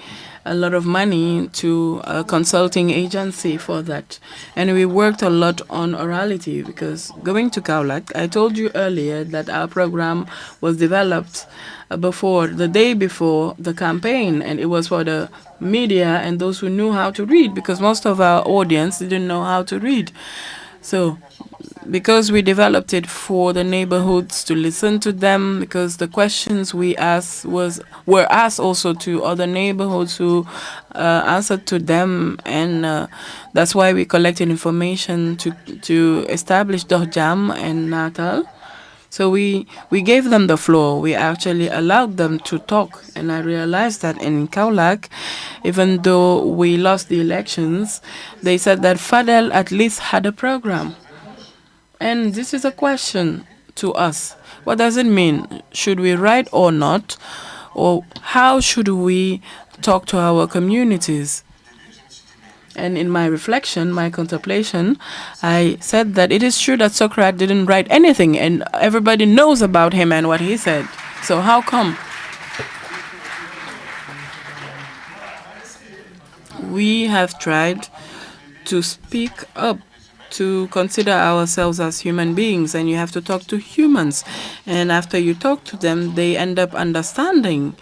A: a lot of money to a consulting agency for that. And we worked a lot on orality because going to Kaulak, I told you earlier that our program was developed the day before the campaign, and it was for the media and those who knew how to read because most of our audience didn't know how to read. So because we developed it for the neighborhoods to listen to them, because the questions we asked were asked also to other neighborhoods who answered to them, and that's why we collected information to establish Dorjam and Natal. So we gave them the floor. We actually allowed them to talk, and I realized that in Kaulak, even though we lost the elections, they said that Fadel at least had a program. And this is a question to us. What does it mean? Should we write or not? Or how should we talk to our communities? And in my reflection, my contemplation, I said that it is true that Socrates didn't write anything, and everybody knows about him and what he said. So how come? we have tried to speak up, to consider ourselves as human beings, and you have to talk to humans. And after you talk to them, they end up understanding.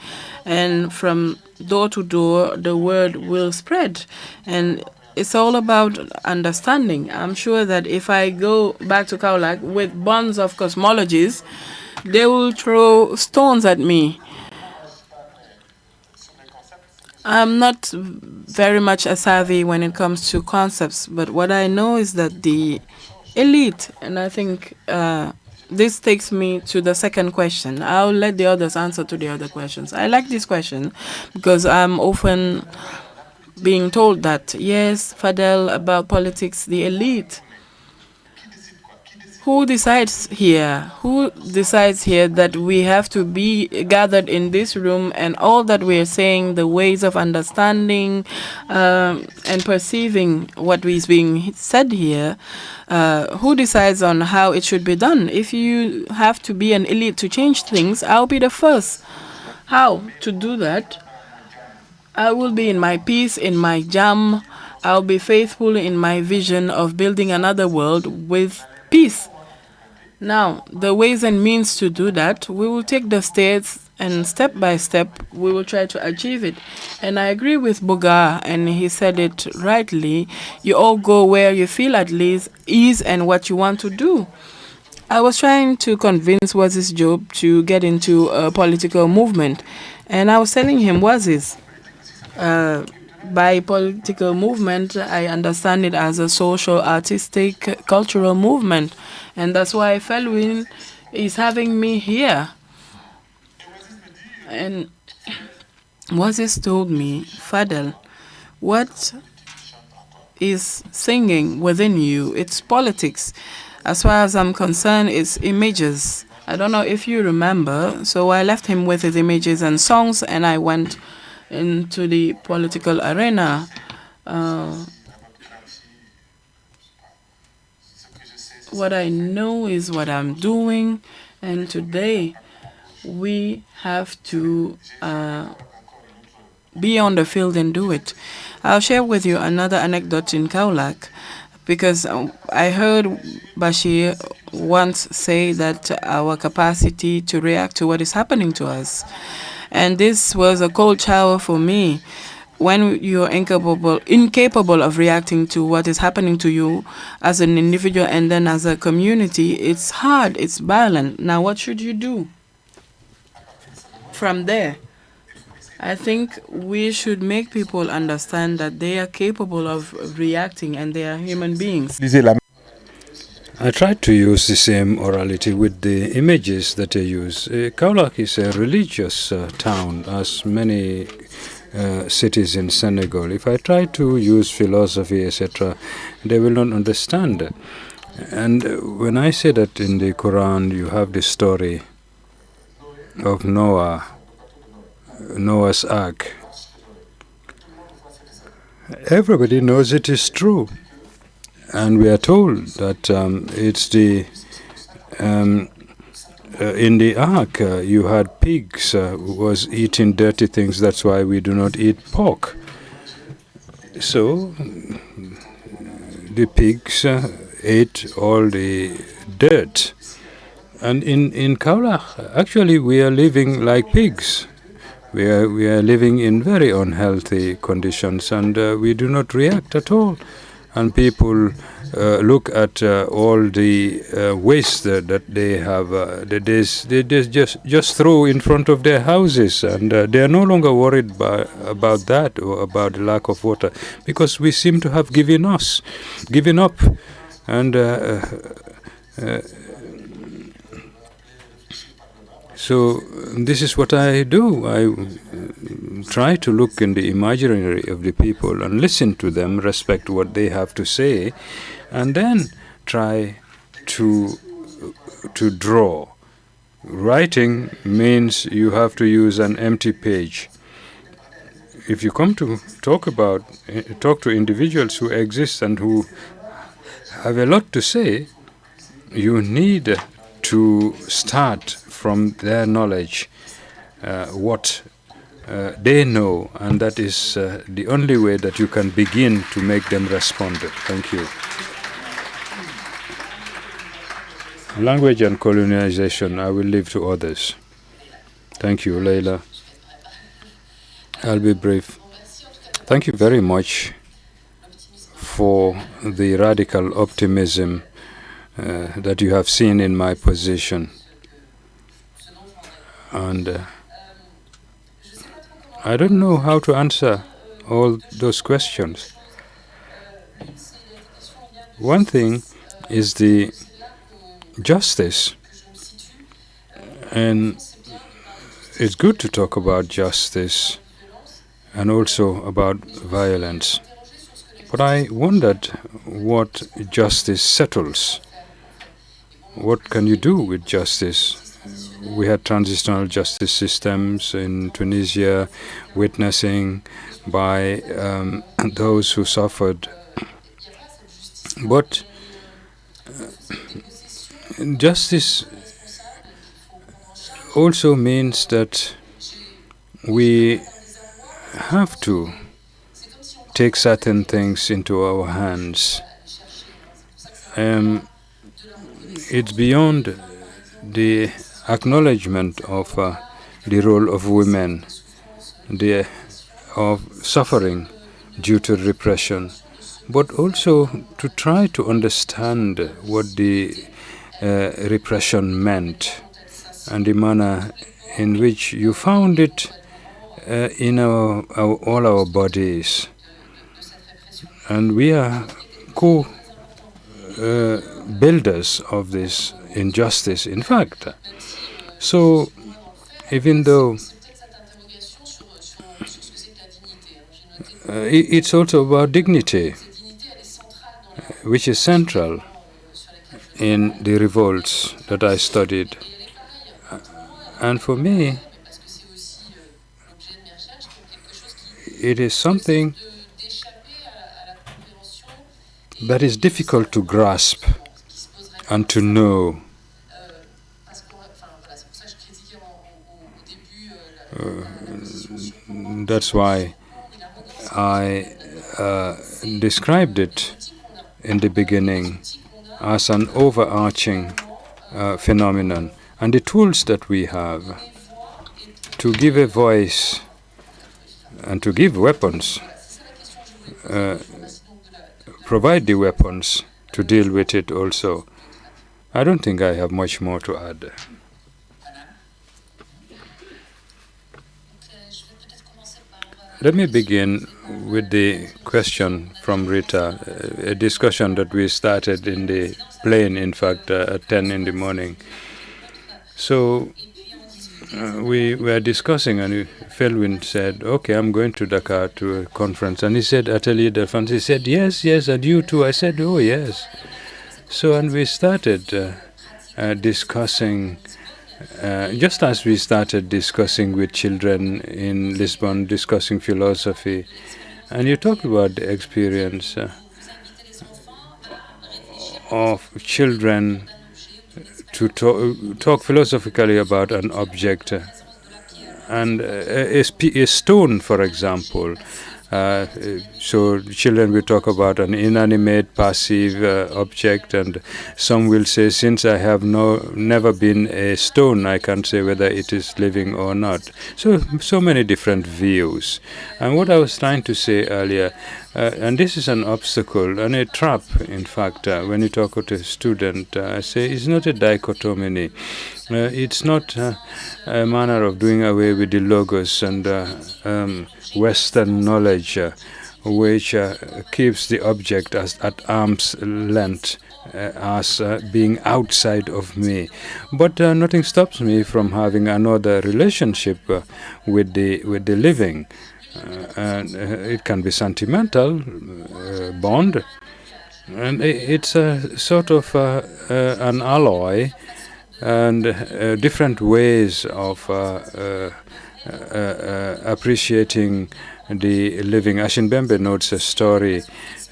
A: And from door to door, the word will spread. And it's all about understanding. I'm sure that if I go back to Kaulak with bunch of cosmologists, they will throw stones at me. I'm not very much a savvy when it comes to concepts, but what I know is that the elite, and I think this takes me to the second question. I'll let the others answer to the other questions. I like this question because I'm often being told that, yes, Fadel, about politics, the elite. Who decides here? Who decides here that we have to be gathered in this room and all that we are saying, the ways of understanding and perceiving what is being said here, who decides on how it should be done? If you have to be an elite to change things, I'll be the first. How to do that? I will be in my peace, in my jam. I'll be faithful in my vision of building another world with peace. Now, the ways and means to do that, we will take the steps and step by step, we will try to achieve it. And I agree with Boga, and he said it rightly. You all go where you feel at least ease and what you want to do. I was trying to convince Wazis Job to get into a political movement. And I was telling him, Wazis, by political movement, I understand it as a social, artistic, cultural movement. And that's why Felwin is having me here. And Moses told me, Fadel, what is singing within you? It's politics. As far as I'm concerned, it's images. I don't know if you remember. So I left him with his images and songs, and I went into the political arena. What I know is what I'm doing, and today we have to be on the field and do it. I'll share with you another anecdote in Kaulak, because I heard Bashir once say that our capacity to react to what is happening to us. And this was a cold shower for me. When you're incapable of reacting to what is happening to you as an individual and then as a community, it's hard, it's violent. Now, what should you do? From there, I think we should make people understand that they are capable of reacting and they are human beings.
C: I tried to use the same orality with the images that I use. Kaulak is a religious town, as many cities in Senegal. If I try to use philosophy, etc., they will not understand. And when I say that in the Quran you have the story of Noah's Ark, everybody knows it is true. And we are told that it's the in the ark you had pigs who was eating dirty things. That's why we do not eat pork. So the pigs ate all the dirt. And in Kaulak, actually, we are living like pigs. We are living in very unhealthy conditions, and we do not react at all. And people look at all the waste that they have, they just throw in front of their houses, and they are no longer worried about that or about the lack of water, because we seem to have given up, and so this is what I do. I try to look in the imaginary of the people and listen to them, respect what they have to say, and then try to draw. Writing means you have to use an empty page. If you come to talk to individuals who exist and who have a lot to say, you need to start from their knowledge, what they know, and that is the only way that you can begin to make them respond. Thank you. Language and colonization, I will leave to others. Thank you, Leila. I'll be brief. Thank you very much for the radical optimism that you have seen in my position. And I don't know how to answer all those questions. One thing is the justice, and it's good to talk about justice and also about violence. But I wondered what justice settles. What can you do with justice? We had transitional justice systems in Tunisia, witnessing by those who suffered. But justice also means that we have to take certain things into our hands. It's beyond the acknowledgement of the role of women, of suffering due to repression, but also to try to understand what the repression meant and the manner in which you found it in all our bodies. And we are co-builders of this injustice, in fact. So, even though it's also about dignity, which is central in the revolts that I studied. And for me, it is something that is difficult to grasp and to know. That's why I described it in the beginning as an overarching phenomenon. And the tools that we have to give a voice and to give weapons, provide the weapons to deal with it also. I don't think I have much more to add. Let me begin with the question from Rita, a discussion that we started in the plane, in fact, at 10 in the morning. So we were discussing, and Felwin said, okay, I'm going to Dakar to a conference. And he said, Ateliers de France. He said, yes, and you too. I said, oh, yes. So, and we started discussing, just as we started discussing with children in Lisbon, discussing philosophy. And you talked about the experience of children to talk philosophically about an object. And a stone, for example. So children will talk about an inanimate, passive object, and some will say, since I have never been a stone, I can't say whether it is living or not. So many different views. And what I was trying to say earlier, and this is an obstacle and a trap, in fact, when you talk to a student, I say it's not a dichotomy. It's not a manner of doing away with the logos and Western knowledge, which keeps the object at arm's length, as being outside of me. But nothing stops me from having another relationship with the living. And it can be sentimental bond, and it's a sort of an alloy, and different ways of appreciating the living. Ashin Bembe notes a story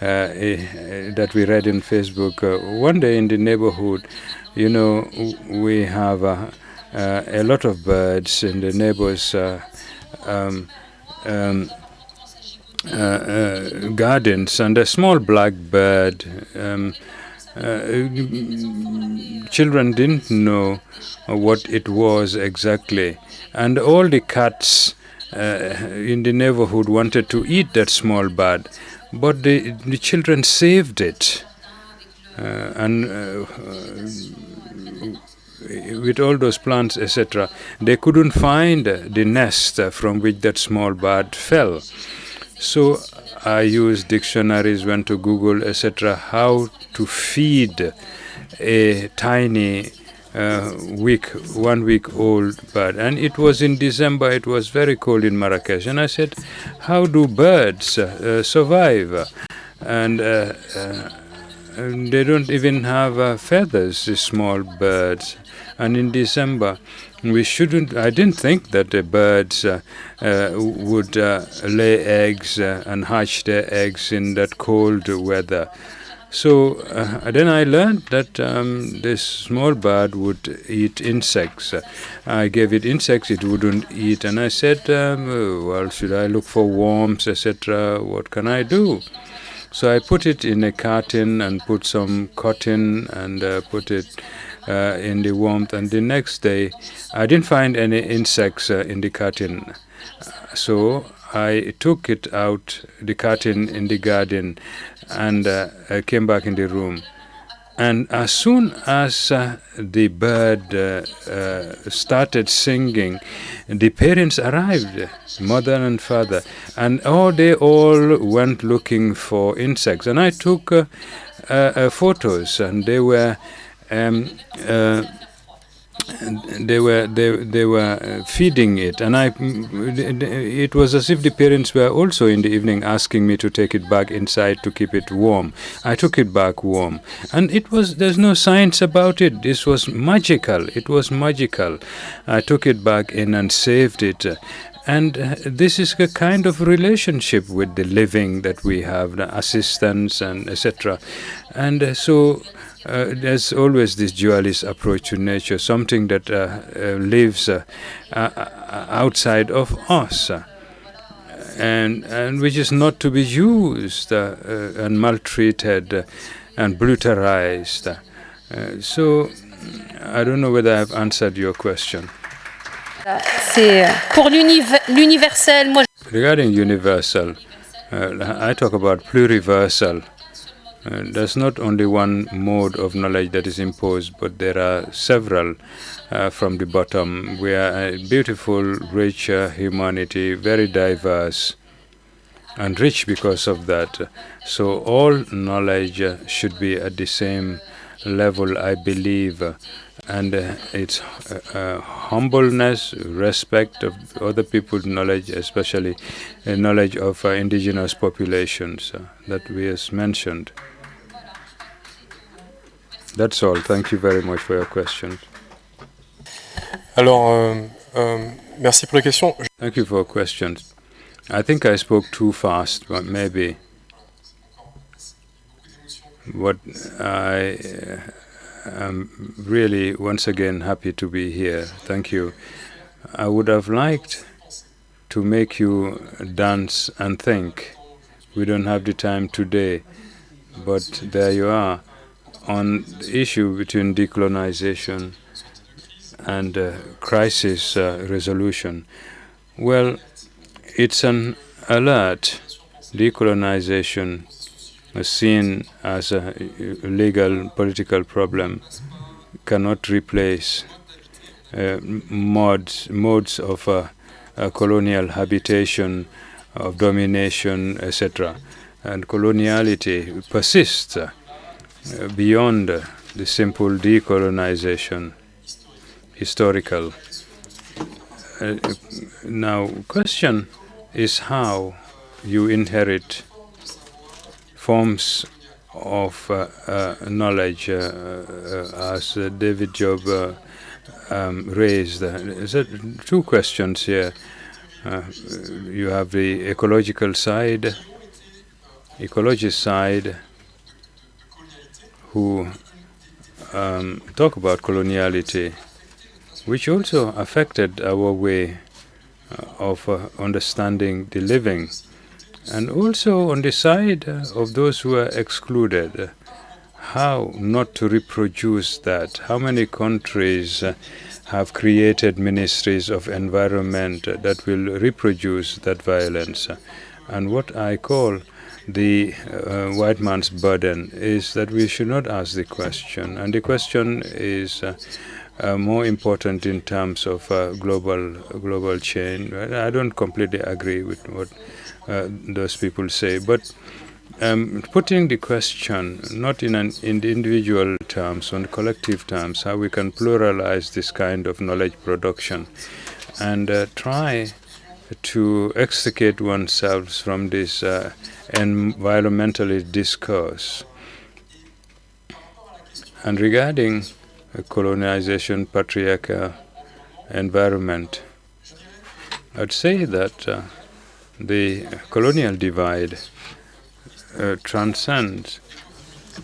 C: that we read in Facebook. One day in the neighborhood, we have a lot of birds in the neighbor's gardens, and a small black bird. Children didn't know what it was exactly, and all the cats in the neighborhood wanted to eat that small bird, but the children saved it. And with all those plants, etc., they couldn't find the nest from which that small bird fell. So I used dictionaries, went to Google, etc., how to feed a tiny 1 week old bird. And it was in December, it was very cold in Marrakesh. And I said, how do birds survive? And they don't even have feathers, these small birds. And in December, I didn't think that the birds would lay eggs and hatch their eggs in that cold weather. So then I learned that this small bird would eat insects. I gave it insects it wouldn't eat, and I said, well, should I look for worms, etc.? What can I do? So I put it in a carton and put some cotton and put it in the warmth. And the next day, I didn't find any insects in the carton. So I took it out, the carton in the garden, and I came back in the room. And as soon as the bird started singing, the parents arrived, mother and father, and they all went looking for insects. And I took photos, and they were feeding it, and it was as if the parents were also in the evening asking me to take it back inside to keep it warm. I took it back warm, and there's no science about it. This was magical. It was magical. I took it back in and saved it. And this is a kind of relationship with the living that we have, the assistance and etc. And so there's always this dualist approach to nature, something that lives outside of us, and which is not to be used and maltreated and brutalized. So I don't know whether I've answered your question.
F: Pour l'universel, moi.
C: Regarding universal, I talk about pluriversal. There's not only one mode of knowledge that is imposed, but there are several from the bottom. We are a beautiful, rich humanity, very diverse and rich because of that. So all knowledge should be at the same level, I believe, and it's humbleness, respect of other people's knowledge, especially knowledge of indigenous populations that we have mentioned. That's all. Thank you very much for your question.
E: Alors, merci pour les questions.
C: Thank you for your questions. I think I spoke too fast, but maybe. But I am really once again happy to be here. Thank you. I would have liked to make you dance and think. We don't have the time today, but there you are. On the issue between decolonization and crisis resolution, well, it's an alert. Decolonization is seen as a legal political problem, cannot replace modes of colonial habitation, of domination, etc. And coloniality persists beyond the simple decolonization, historical. Now, question is how you inherit forms of knowledge, as David Job raised. There are two questions here. You have the ecological side, ecologist side, who talk about coloniality, which also affected our way of understanding the living. And also on the side of those who are excluded, how not to reproduce that. How many countries have created ministries of environment that will reproduce that violence? And what I call the white man's burden is that we should not ask the question. And the question is more important in terms of global change. I don't completely agree with what those people say, but putting the question not in individual terms, on collective terms, how we can pluralize this kind of knowledge production and try to extricate oneself from this environmentalist discourse. And regarding colonization, patriarchal environment, I'd say that the colonial divide transcends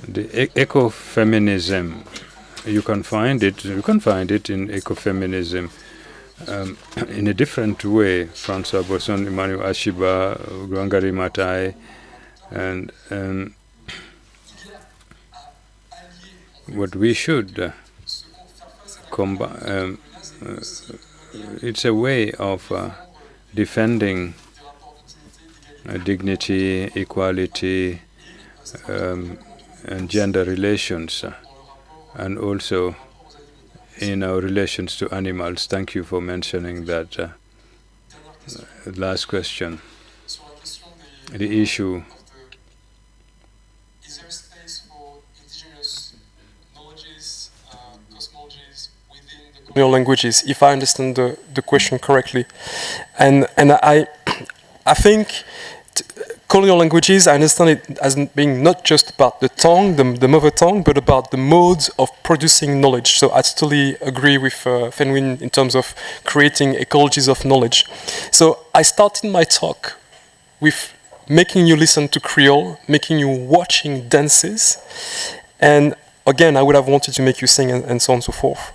C: the ecofeminism. You can find it in ecofeminism in a different way. François Bosson, Emmanuel Ashiba, Gwangari Matai, and what we should combine. It's a way of defending dignity, equality, and gender relations, and also in our relations to animals. Thank you for mentioning that. Last question. The issue.
E: Is there space for indigenous knowledges, cosmologies within the colonial languages, if I understand the question correctly? And I think colonial languages, I understand it as being not just about the tongue, the mother tongue, but about the modes of producing knowledge. So I totally agree with Fenwin in terms of creating ecologies of knowledge. So I started my talk with making you listen to Creole, making you watching dances, and again, I would have wanted to make you sing and so on and so forth.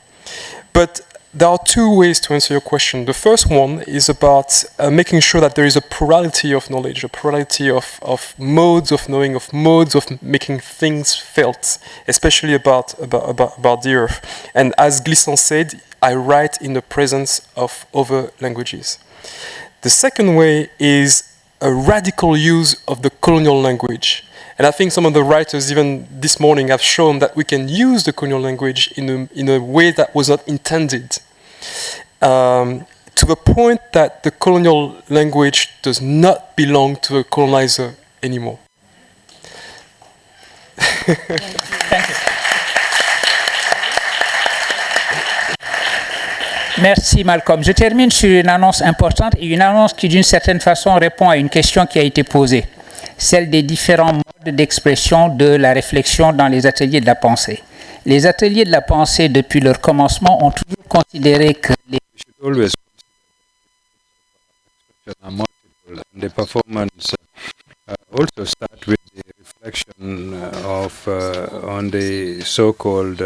E: But there are two ways to answer your question. The first one is about making sure that there is a plurality of knowledge, a plurality of modes of knowing, of modes of making things felt, especially about the earth. And as Glissant said, I write in the presence of other languages. The second way is a radical use of the colonial language. And I think some of the writers, even this morning, have shown that we can use the colonial language in a way that was not intended. To the point that the colonial language does not belong to a colonizer anymore.
D: Thank you. Merci Malcolm. Je termine sur une annonce importante et une annonce qui d'une certaine façon répond à une question qui a été posée, celle des différents modes d'expression de la réflexion dans les ateliers de la pensée. Les ateliers de la pensée, depuis leur commencement, ont toujours considéré que les...
C: The performance also start with the reflection of on the so-called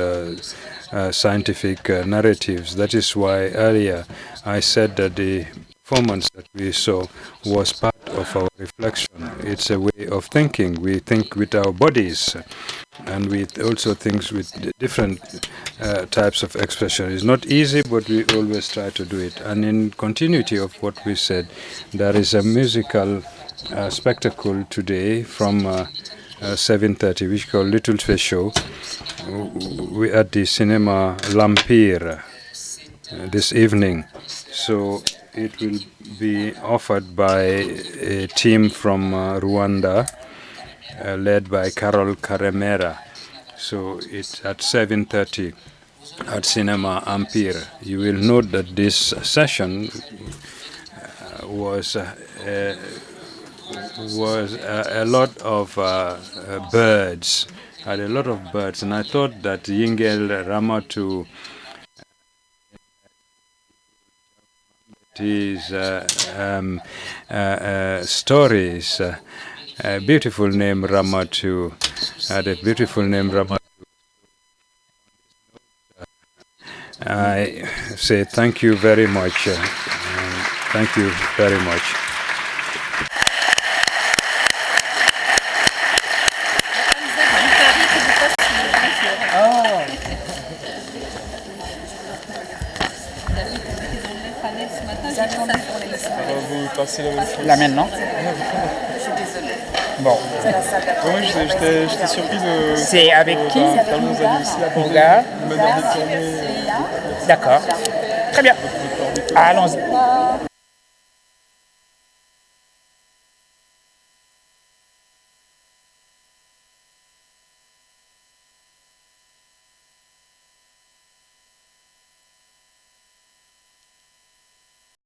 C: scientific narratives. That is why earlier I said that the performance that we saw was part of our reflection. It's a way of thinking. We think with our bodies, and we also think with different types of expression. It's not easy, but we always try to do it. And in continuity of what we said, there is a musical spectacle today from 7:30, which is called Little Space Show. We at the cinema Lampire this evening. So it will be offered by a team from Rwanda, led by Carol Karemera. So it's at 7:30 at Cinema Ampere. You will note that this session was a lot of birds, had a lot of birds, and I thought that Yingel Ramatu, his stories, a beautiful name Ramatu, had a beautiful name Ramatu. I say thank you very much. Thank you very much.
E: Vous passez la même chose.
D: Là maintenant. Bon.
E: Oui, j'étais surpris de.
D: C'est avec qui
E: Quand vous avez aussi abordé
D: Regarde.
E: de manière détournée.
D: D'accord. Très bien. Allons-y.